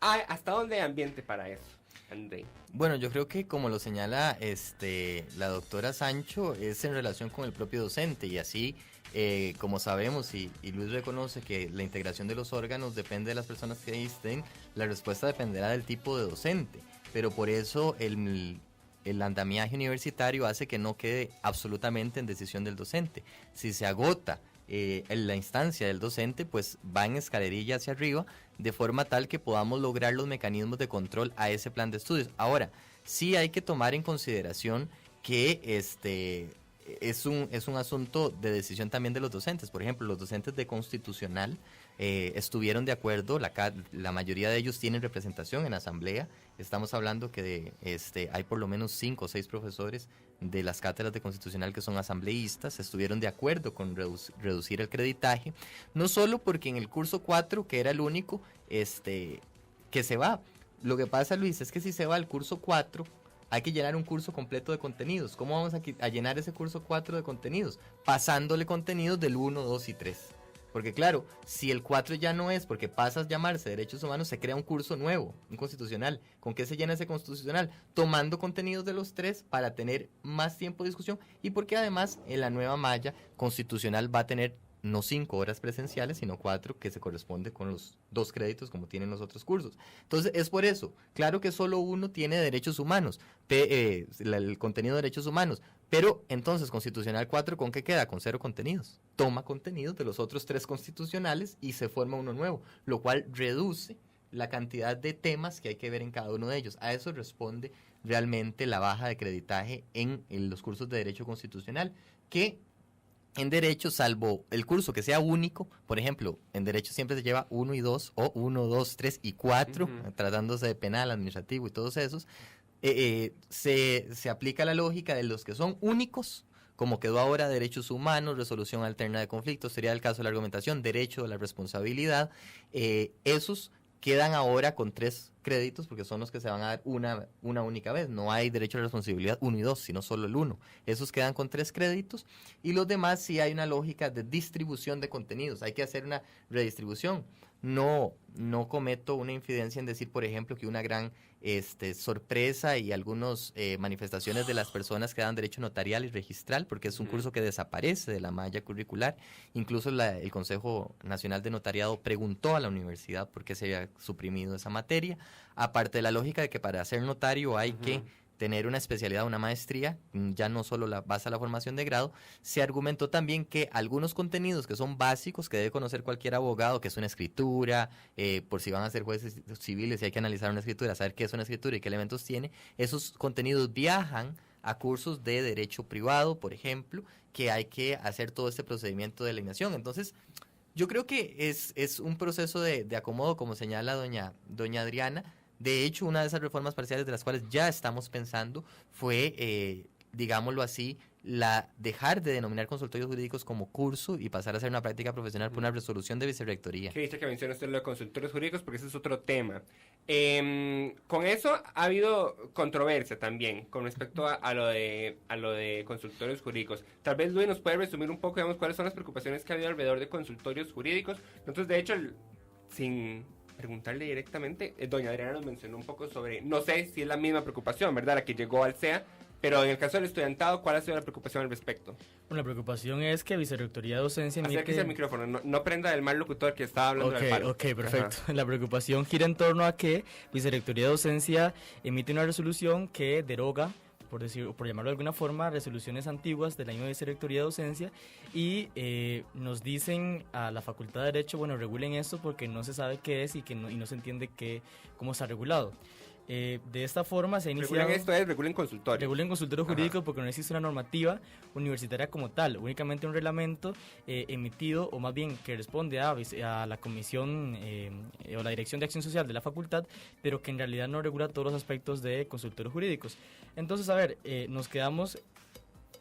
Speaker 3: ¿Hasta dónde hay ambiente para eso, André?
Speaker 2: Bueno, yo creo que como lo señala la doctora Sancho, es en relación con el propio docente, y así, como sabemos, y Luis reconoce que la integración de los órganos depende de las personas que estén, la respuesta dependerá del tipo de docente, pero por eso el andamiaje universitario hace que no quede absolutamente en decisión del docente. Si se agota en la instancia del docente, pues va en escalerilla hacia arriba, de forma tal que podamos lograr los mecanismos de control a ese plan de estudios. Ahora, sí hay que tomar en consideración que es un asunto de decisión también de los docentes. Por ejemplo, los docentes de constitucional estuvieron de acuerdo, la mayoría de ellos tienen representación en asamblea. Estamos hablando que hay por lo menos 5 o 6 profesores de las cátedras de constitucional que son asambleístas, estuvieron de acuerdo con reducir el creditaje, no solo porque en el curso 4, que era el único que se va. Lo que pasa, Luis, es que si se va al curso 4, hay que llenar un curso completo de contenidos. ¿Cómo vamos a llenar ese curso 4 de contenidos? Pasándole contenidos del 1, 2 y 3. Porque claro, si el 4 ya no es, porque pasa a llamarse Derechos Humanos, se crea un curso nuevo, un constitucional. ¿Con qué se llena ese constitucional? Tomando contenidos de los 3 para tener más tiempo de discusión, y porque además en la nueva malla constitucional va a tener no 5 horas presenciales, sino 4, que se corresponde con los 2 créditos como tienen los otros cursos. Entonces es por eso, claro que solo uno tiene derechos humanos, el contenido de derechos humanos, pero entonces constitucional 4, ¿con qué queda? Con 0 contenidos. Toma contenidos de los otros 3 constitucionales y se forma uno nuevo, lo cual reduce la cantidad de temas que hay que ver en cada uno de ellos. A eso responde realmente la baja de creditaje en los cursos de derecho constitucional, que en derecho, salvo el curso que sea único, por ejemplo, en derecho siempre se lleva 1 y 2 o 1, 2, 3 y 4, tratándose de penal, administrativo y todos esos, se aplica la lógica de los que son únicos, como quedó ahora derechos humanos, resolución alterna de conflictos, sería el caso de la argumentación, derecho de la responsabilidad, esos quedan ahora con 3 créditos porque son los que se van a dar una única vez. No hay derecho a la responsabilidad 1 y 2, sino solo el 1. Esos quedan con 3 créditos y los demás sí hay una lógica de distribución de contenidos. Hay que hacer una redistribución. No cometo una infidencia en decir, por ejemplo, que una gran sorpresa y algunas manifestaciones de las personas que dan derecho notarial y registral, porque es un curso que desaparece de la malla curricular. Incluso el Consejo Nacional de Notariado preguntó a la universidad por qué se había suprimido esa materia, aparte de la lógica de que para ser notario hay que tener una especialidad, una maestría, ya no solo basa la formación de grado. Se argumentó también que algunos contenidos que son básicos, que debe conocer cualquier abogado, que es una escritura, por si van a ser jueces civiles y hay que analizar una escritura, saber qué es una escritura y qué elementos tiene, esos contenidos viajan a cursos de derecho privado, por ejemplo, que hay que hacer todo este procedimiento de asignación. Entonces, yo creo que es un proceso de acomodo, como señala doña Adriana. De hecho, una de esas reformas parciales de las cuales ya estamos pensando fue, digámoslo así, dejar de denominar consultorios jurídicos como curso y pasar a ser una práctica profesional por una resolución de vicerrectoría.
Speaker 3: Que dice que menciona usted lo de consultorios jurídicos porque ese es otro tema. Con eso ha habido controversia también con respecto a lo de consultorios jurídicos. Tal vez Luis nos puede resumir un poco, digamos, cuáles son las preocupaciones que ha habido alrededor de consultorios jurídicos. Nosotros, de hecho, sin preguntarle directamente, doña Adriana nos mencionó un poco sobre, no sé si es la misma preocupación, ¿verdad?, la que llegó al SEA, pero en el caso del estudiantado, ¿cuál ha sido la preocupación al respecto?
Speaker 4: Bueno, la preocupación es que Vicerrectoría de Docencia
Speaker 3: Acérquese al micrófono, no prenda del mal locutor que estaba hablando del palo.
Speaker 4: Ok, perfecto.
Speaker 3: Ajá.
Speaker 4: La preocupación gira en torno a que Vicerrectoría de Docencia emite una resolución que deroga, por llamarlo de alguna forma, resoluciones antiguas de la misma Vicerrectoría de Docencia y nos dicen a la Facultad de Derecho, bueno, regulen esto porque no se sabe qué es y no se entiende cómo está regulado. De esta forma se ha iniciado...
Speaker 3: Regulen consultorios.
Speaker 4: Regulen consultorios jurídicos porque no existe una normativa universitaria como tal, únicamente un reglamento emitido, o más bien que responde a la comisión o la Dirección de Acción Social de la facultad, pero que en realidad no regula todos los aspectos de consultorios jurídicos. Entonces, a ver, nos quedamos...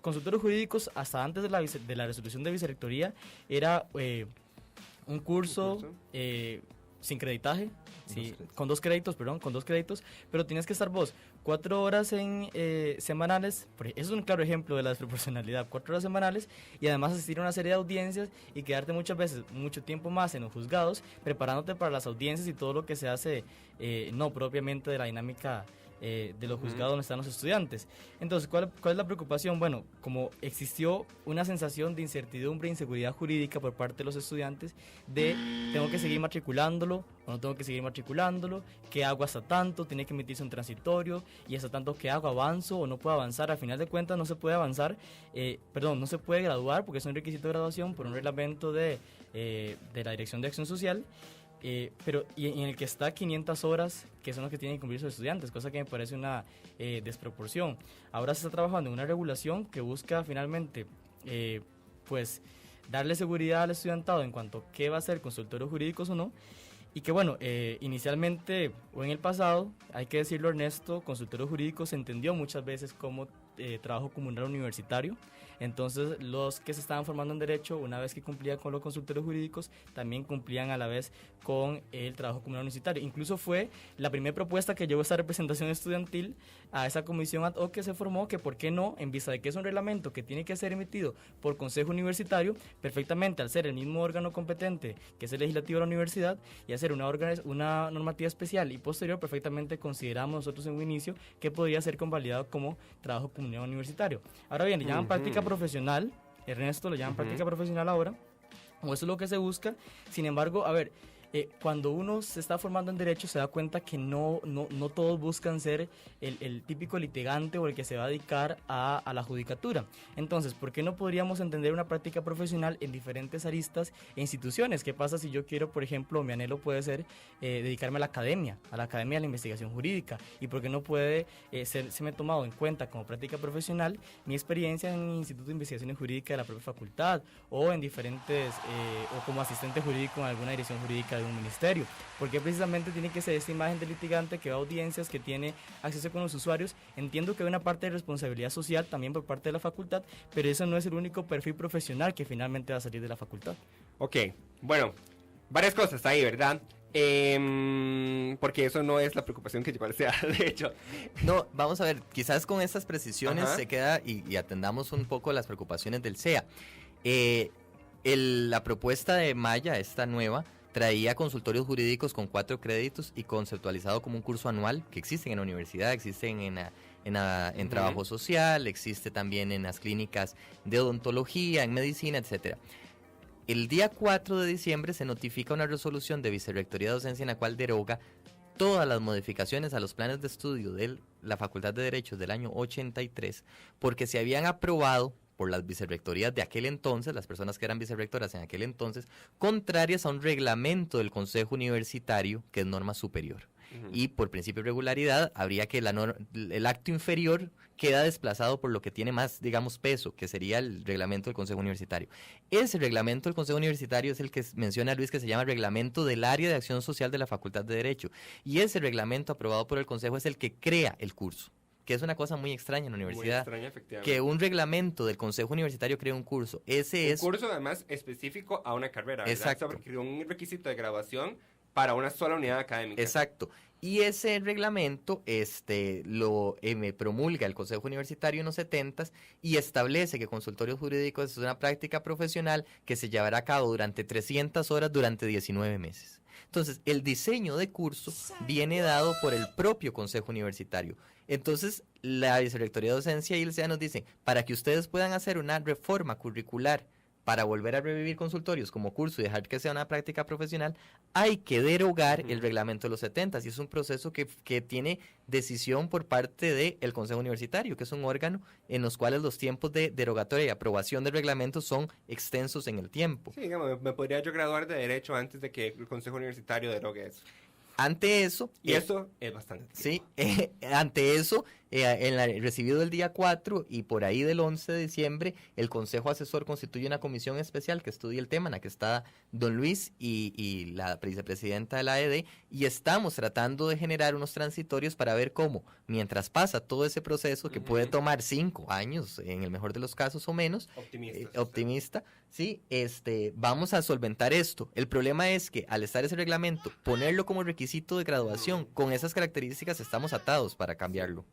Speaker 4: Consultorios jurídicos, hasta antes de la resolución de vicerrectoría, era un curso sin creditaje, sí, con dos créditos, pero tienes que estar vos 4 horas semanales, eso es un claro ejemplo de la desproporcionalidad, 4 horas semanales, y además asistir a una serie de audiencias y quedarte muchas veces mucho tiempo más en los juzgados, preparándote para las audiencias y todo lo que se hace, no propiamente de la dinámica de los juzgados donde están los estudiantes. Entonces, ¿cuál es la preocupación? Bueno, como existió una sensación de incertidumbre e inseguridad jurídica por parte de los estudiantes de tengo que seguir matriculándolo o no tengo que seguir matriculándolo, ¿qué hago hasta tanto? Tiene que emitirse un transitorio y hasta tanto ¿qué hago? ¿Avanzo o no puedo avanzar? Al final de cuentas no se puede avanzar, no se puede graduar porque es un requisito de graduación por un reglamento de la Dirección de Acción Social. Y en el que está 500 horas, que son las que tienen que cumplir sus estudiantes, cosa que me parece una desproporción. Ahora se está trabajando en una regulación que busca finalmente, pues, darle seguridad al estudiantado en cuanto a qué va a ser consultorios jurídicos o no, y que bueno, inicialmente o en el pasado, hay que decirlo Ernesto, consultorios jurídicos se entendió muchas veces como trabajo comunal universitario. Entonces los que se estaban formando en derecho, una vez que cumplían con los consultorios jurídicos, también cumplían a la vez con el trabajo comunal universitario. Incluso fue la primera propuesta que llevó esta representación estudiantil a esa comisión ad hoc que se formó, que por qué no, en vista de que es un reglamento que tiene que ser emitido por consejo universitario, perfectamente al ser el mismo órgano competente que es el legislativo de la universidad y hacer una normativa especial y posterior, perfectamente consideramos nosotros en un inicio que podría ser convalidado como trabajo comunal universitario. Ahora bien, le llaman práctica profesional, Ernesto, lo llaman práctica profesional ahora, o eso es lo que se busca. Sin embargo, a ver, cuando uno se está formando en derecho se da cuenta que no todos buscan ser el típico litigante o el que se va a dedicar a la judicatura. Entonces, ¿por qué no podríamos entender una práctica profesional en diferentes aristas e instituciones? ¿Qué pasa si yo quiero, por ejemplo, mi anhelo puede ser dedicarme a la academia de la investigación jurídica? ¿Y por qué no puede se me tomado en cuenta como práctica profesional mi experiencia en el Instituto de Investigaciones Jurídicas de la propia facultad o en diferentes, o como asistente jurídico en alguna dirección jurídica de un ministerio? Porque precisamente tiene que ser esta imagen de litigante que va a audiencias, que tiene acceso con los usuarios. Entiendo que hay una parte de responsabilidad social también por parte de la facultad, pero eso no es el único perfil profesional que finalmente va a salir de la facultad.
Speaker 3: Ok, bueno, varias cosas ahí, ¿verdad? Porque eso no es la preocupación que lleva al SEA, de hecho.
Speaker 2: No, vamos a ver, quizás con estas precisiones
Speaker 3: Ajá.
Speaker 2: se queda y atendamos un poco las preocupaciones del SEA. La propuesta de Maya, esta nueva, traía consultorios jurídicos con 4 créditos y conceptualizado como un curso anual que existen en la universidad, existen en trabajo social, existe también en las clínicas de odontología, en medicina, etcétera. El día 4 de diciembre se notifica una resolución de Vicerrectoría de Docencia en la cual deroga todas las modificaciones a los planes de estudio de la Facultad de Derecho del año 83 porque se habían aprobado por las vicerrectorías de aquel entonces, las personas que eran vicerrectoras en aquel entonces, contrarias a un reglamento del Consejo Universitario que es norma superior. Y por principio de regularidad, habría que el acto inferior queda desplazado por lo que tiene más, digamos, peso, que sería el reglamento del Consejo Universitario. Ese reglamento del Consejo Universitario es el que menciona Luis, que se llama Reglamento del Área de Acción Social de la Facultad de Derecho. Y ese reglamento aprobado por el Consejo es el que crea el curso. que es una cosa muy extraña en la
Speaker 3: Muy
Speaker 2: universidad,
Speaker 3: extraña, efectivamente.
Speaker 2: que un reglamento del Consejo Universitario crea un curso. Ese
Speaker 3: Un
Speaker 2: es
Speaker 3: curso además específico a una carrera, ¿verdad?
Speaker 2: Exacto.
Speaker 3: O sea, porque un requisito de graduación para una sola unidad académica.
Speaker 2: exacto. Y ese reglamento lo promulga el Consejo Universitario en los 70s y establece que consultorios jurídicos es una práctica profesional que se llevará a cabo durante 300 horas durante 19 meses. Entonces, el diseño de curso viene dado por el propio Consejo Universitario. Entonces, la Vicerrectoría de Docencia y el SEA nos dicen, para que ustedes puedan hacer una reforma curricular para volver a revivir consultorios como curso y dejar que sea una práctica profesional, hay que derogar el reglamento de los 70 y es un proceso que tiene decisión por parte del Consejo Universitario, que es un órgano en los cuales los tiempos de derogatoria y aprobación del reglamento son extensos en el tiempo.
Speaker 3: Sí, digamos, me podría yo graduar de Derecho antes de que el Consejo Universitario derogue eso.
Speaker 2: Ante eso...
Speaker 3: Y eso es bastante tiempo.
Speaker 2: Sí, ante eso, recibido el día 4 y por ahí del 11 de diciembre, el Consejo Asesor constituye una comisión especial que estudia el tema, en la que está don Luis y la vicepresidenta de la AED, y estamos tratando de generar unos transitorios para ver cómo, mientras pasa todo ese proceso, que puede tomar 5 años, en el mejor de los casos o menos, optimista, sí, vamos a solventar esto. El problema es que al estar ese reglamento, ponerlo como requisito de graduación, con esas características estamos atados para cambiarlo.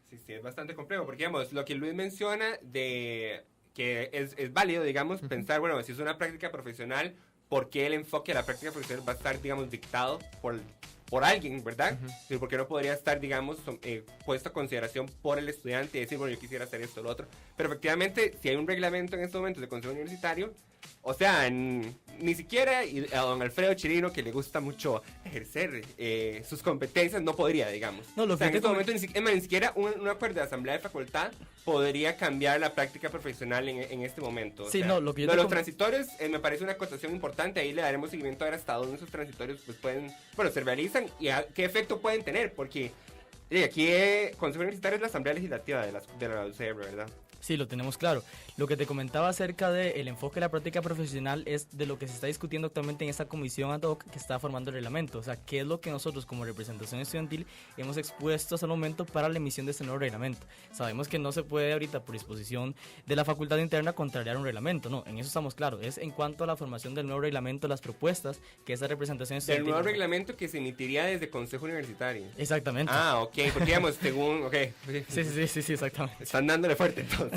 Speaker 3: Sí, es bastante complejo, porque digamos, lo que Luis menciona de que es válido, digamos, pensar, bueno, si es una práctica profesional, ¿por qué el enfoque de la práctica profesional va a estar, digamos, dictado por alguien, ¿verdad? Sí, porque no podría estar, digamos, puesto a consideración por el estudiante y decir, bueno, yo quisiera hacer esto o lo otro. Pero efectivamente, si hay un reglamento en estos momentos de Consejo Universitario, o sea, ni siquiera a don Alfredo Chirino, que le gusta mucho ejercer sus competencias, no podría, digamos.
Speaker 4: No, lo
Speaker 3: o sea,
Speaker 4: que
Speaker 3: en este momento ni siquiera un acuerdo de asamblea de facultad podría cambiar la práctica profesional en este momento. O
Speaker 4: Sí,
Speaker 3: sea,
Speaker 4: no, lo que yo
Speaker 3: de
Speaker 4: te
Speaker 3: los
Speaker 4: com-
Speaker 3: transitorios me parece una acotación importante. Ahí le daremos seguimiento a ver hasta dónde esos transitorios pues pueden, bueno, se realizan y qué efecto pueden tener, porque aquí Consejo Universitario es la asamblea legislativa de la UCR, ¿verdad?
Speaker 4: Sí, lo tenemos claro. Lo que te comentaba acerca del enfoque de la práctica profesional es de lo que se está discutiendo actualmente en esta comisión ad hoc que está formando el reglamento. O sea, qué es lo que nosotros como representación estudiantil hemos expuesto hasta el momento para la emisión de este nuevo reglamento. Sabemos que no se puede ahorita por disposición de la facultad interna contrariar un reglamento, no, en eso estamos claros. Es en cuanto a la formación del nuevo reglamento, las propuestas que esa representación
Speaker 3: Del
Speaker 4: estudiantil...
Speaker 3: nuevo reglamento que se emitiría desde Consejo Universitario.
Speaker 4: Exactamente.
Speaker 3: Ah, ok, porque digamos, según, ok.
Speaker 4: Sí, exactamente.
Speaker 3: Están dándole fuerte entonces.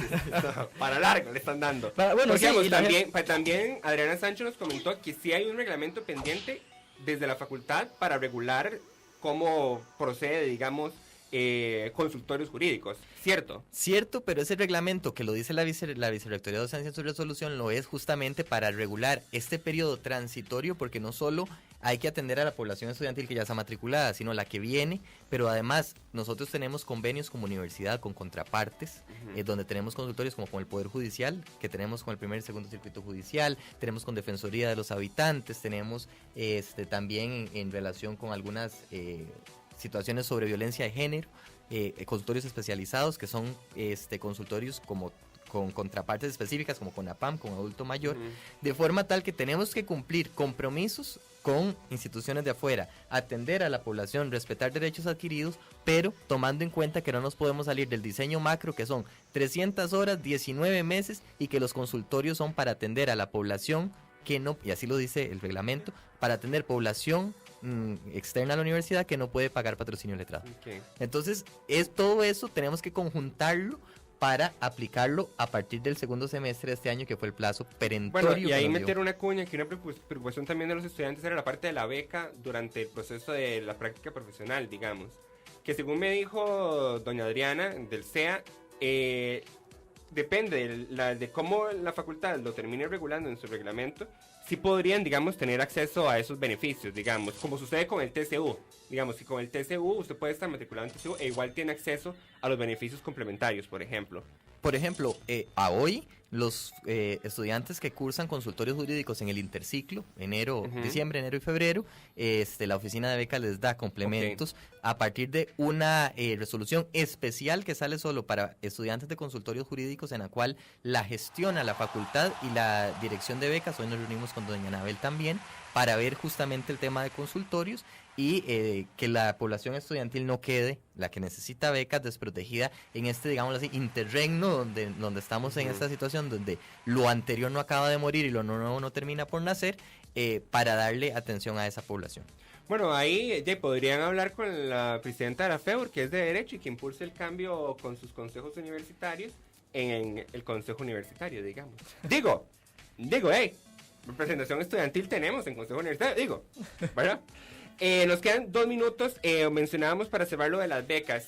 Speaker 3: Para largo le están dando.
Speaker 4: Bueno,
Speaker 3: Porque,
Speaker 4: sí,
Speaker 3: digamos,
Speaker 4: y la
Speaker 3: también Adriana Sancho nos comentó que sí hay un reglamento pendiente desde la facultad para regular cómo procede, digamos, consultorios jurídicos, ¿cierto?
Speaker 2: Cierto, pero ese reglamento que lo dice la Vicerrectoría de Docencia en su resolución lo es justamente para regular este periodo transitorio, porque no solo hay que atender a la población estudiantil que ya está matriculada, sino la que viene, pero además nosotros tenemos convenios como universidad con contrapartes, donde tenemos consultorios como con el Poder Judicial, que tenemos con el primer y segundo circuito judicial, tenemos con Defensoría de los Habitantes, tenemos también en relación con algunas situaciones sobre violencia de género, consultorios especializados que son consultorios como con contrapartes específicas como con APAM, con adulto mayor, de forma tal que tenemos que cumplir compromisos con instituciones de afuera, atender a la población, respetar derechos adquiridos, pero tomando en cuenta que no nos podemos salir del diseño macro, que son 300 horas, 19 meses, y que los consultorios son para atender a la población que no, y así lo dice el reglamento, para atender población externa a la universidad que no puede pagar patrocinio letrado.
Speaker 3: Okay.
Speaker 2: Entonces, todo eso tenemos que conjuntarlo para aplicarlo a partir del segundo semestre de este año, que fue el plazo perentorio.
Speaker 3: Bueno, y ahí
Speaker 2: que nos
Speaker 3: meter
Speaker 2: dio.
Speaker 3: una cuña, que una preocupación también de los estudiantes era la parte de la beca durante el proceso de la práctica profesional, digamos. Que según me dijo doña Adriana del CEA, depende de cómo la facultad lo termine regulando en su reglamento, sí podrían, digamos, tener acceso a esos beneficios, digamos, como sucede con el TCU. Digamos, si con el TCU usted puede estar matriculado en TCU e igual tiene acceso a los beneficios complementarios, por ejemplo.
Speaker 2: Por ejemplo, a hoy, los estudiantes que cursan consultorios jurídicos en el interciclo, diciembre, enero y febrero, la oficina de becas les da complementos a partir de una resolución especial que sale solo para estudiantes de consultorios jurídicos, en la cual la gestiona la facultad y la dirección de becas. Hoy nos reunimos con doña Anabel también para ver justamente el tema de consultorios, y que la población estudiantil no quede, la que necesita becas, desprotegida en este, digámoslo así, interregno donde estamos en esta situación, donde lo anterior no acaba de morir y lo nuevo no termina por nacer, para darle atención a esa población.
Speaker 3: Bueno, ahí podrían hablar con la presidenta de la FEUR, que es de Derecho y que impulsa el cambio con sus consejos universitarios en el consejo universitario, digamos. Digo, representación estudiantil tenemos en consejo universitario, ¿verdad? Nos quedan 2 minutos, mencionábamos para cerrar lo de las becas.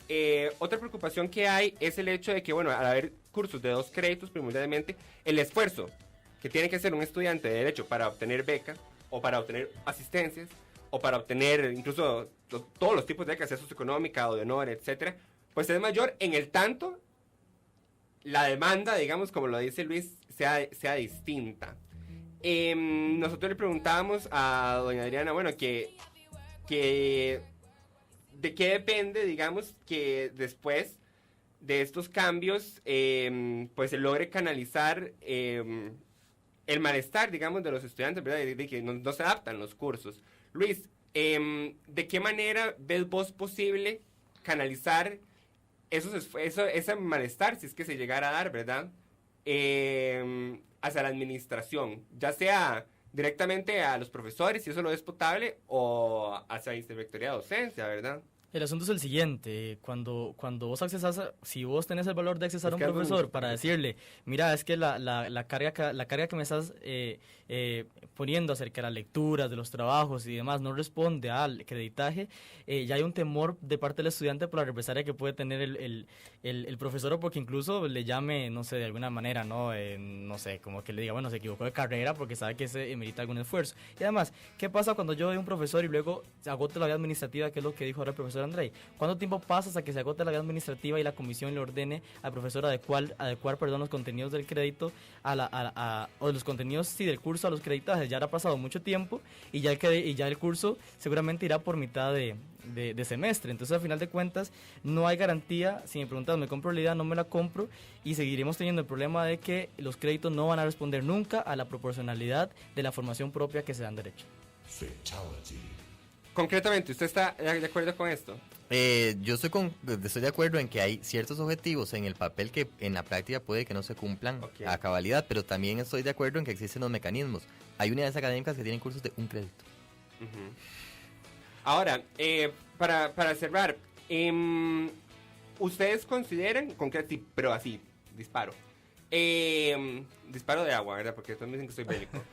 Speaker 3: Otra preocupación que hay es el hecho de que, bueno, al haber cursos de 2 créditos, primordialmente, el esfuerzo que tiene que hacer un estudiante de Derecho para obtener becas, o para obtener asistencias, o para obtener incluso todos los tipos de becas, sea socioeconómica o de honor, etcétera, pues es mayor en el tanto la demanda, digamos, como lo dice Luis, sea distinta. Nosotros le preguntábamos a doña Adriana, bueno, que de qué depende, digamos, que después de estos cambios, pues se logre canalizar el malestar, digamos, de los estudiantes, ¿verdad? De que no se adaptan los cursos. Luis, ¿de qué manera ves vos posible canalizar ese malestar, si es que se llegara a dar, ¿verdad? Hacia la administración, ya sea directamente a los profesores, si eso lo es potable, o hacia la Vicerrectoría de Docencia, ¿verdad?
Speaker 4: El asunto es el siguiente, cuando vos accesas, si vos tenés el valor de accesar a un profesor para decirle, mira, es que la carga que me estás poniendo acerca de las lecturas, de los trabajos y demás, no responde al creditaje, ya hay un temor de parte del estudiante por la represalia que puede tener el profesor, o porque incluso le llame, no sé, de alguna manera, no sé, como que le diga, bueno, se equivocó de carrera porque sabe que se merita algún esfuerzo. Y además, ¿qué pasa cuando yo doy un profesor y luego se agote la vía administrativa, que es lo que dijo ahora el profesor Andrei? ¿Cuánto tiempo pasa hasta que se agote la vía administrativa y la comisión le ordene al profesor adecuar los contenidos del crédito o los contenidos del curso a los creditajes? Ya habrá pasado mucho tiempo y ya el curso seguramente irá por mitad de semestre. Entonces, al final de cuentas, no hay garantía. Si me preguntas, ¿me compro la idea? No me la compro, y seguiremos teniendo el problema de que los créditos no van a responder nunca a la proporcionalidad de la formación propia que se da en Derecho.
Speaker 3: Concretamente, ¿usted está de acuerdo con esto?
Speaker 2: Yo estoy de acuerdo en que hay ciertos objetivos en el papel que en la práctica puede que no se cumplan a cabalidad, pero también estoy de acuerdo en que existen los mecanismos. Hay unidades académicas que tienen cursos de un crédito.
Speaker 3: Ahora, para cerrar, ¿ustedes consideran, pero así, disparo de agua, ¿verdad? Porque todos me dicen que soy bélico.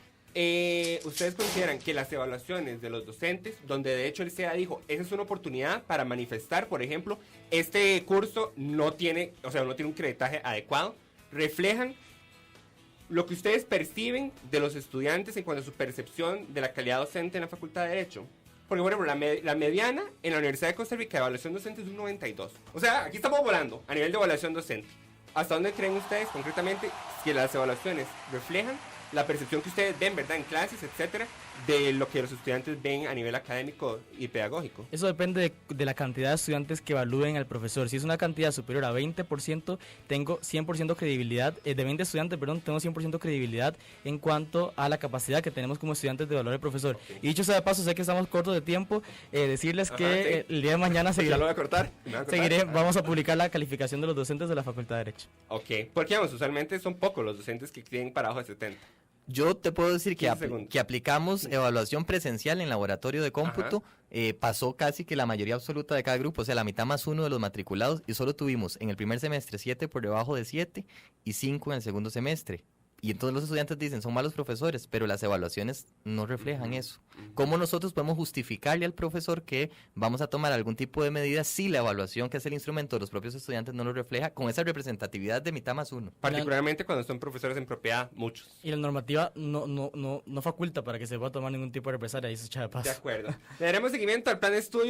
Speaker 3: ¿Ustedes consideran que las evaluaciones de los docentes, donde de hecho el SEA dijo, esa es una oportunidad para manifestar, por ejemplo, este curso no tiene un creditaje adecuado, reflejan lo que ustedes perciben de los estudiantes en cuanto a su percepción de la calidad docente en la Facultad de Derecho? Porque, por ejemplo, la mediana en la Universidad de Costa Rica de evaluación docente es un 92. O sea, aquí estamos volando a nivel de evaluación docente. ¿Hasta dónde creen ustedes, concretamente, que las evaluaciones reflejan la percepción que ustedes ven, ¿verdad?, en clases, etcétera, de lo que los estudiantes ven a nivel académico y pedagógico?
Speaker 4: Eso depende de la cantidad de estudiantes que evalúen al profesor. Si es una cantidad superior a 20%, tengo 100% credibilidad, de 20 estudiantes, perdón, tengo 100% credibilidad en cuanto a la capacidad que tenemos como estudiantes de evaluar al profesor. Okay. Y dicho sea de paso, sé que estamos cortos de tiempo, decirles que el día de mañana
Speaker 3: ya lo voy a cortar.
Speaker 4: Vamos a publicar la calificación de los docentes de la Facultad de Derecho.
Speaker 3: Ok, porque vamos, usualmente son pocos los docentes que tienen para abajo de 70.
Speaker 2: Yo te puedo decir que aplicamos evaluación presencial en laboratorio de cómputo, pasó casi que la mayoría absoluta de cada grupo, o sea, la mitad más uno de los matriculados, y solo tuvimos en el primer semestre 7 por debajo de 7 y 5 en el segundo semestre. Y entonces los estudiantes dicen, son malos profesores, pero las evaluaciones no reflejan eso. ¿Cómo nosotros podemos justificarle al profesor que vamos a tomar algún tipo de medida si la evaluación, que es el instrumento de los propios estudiantes, no lo refleja con esa representatividad de mitad más uno?
Speaker 3: Particularmente cuando son profesores en propiedad, muchos.
Speaker 4: Y la normativa no faculta para que se pueda tomar ningún tipo de represalia, ahí se echa de paso.
Speaker 3: De acuerdo. Le daremos seguimiento al plan de estudio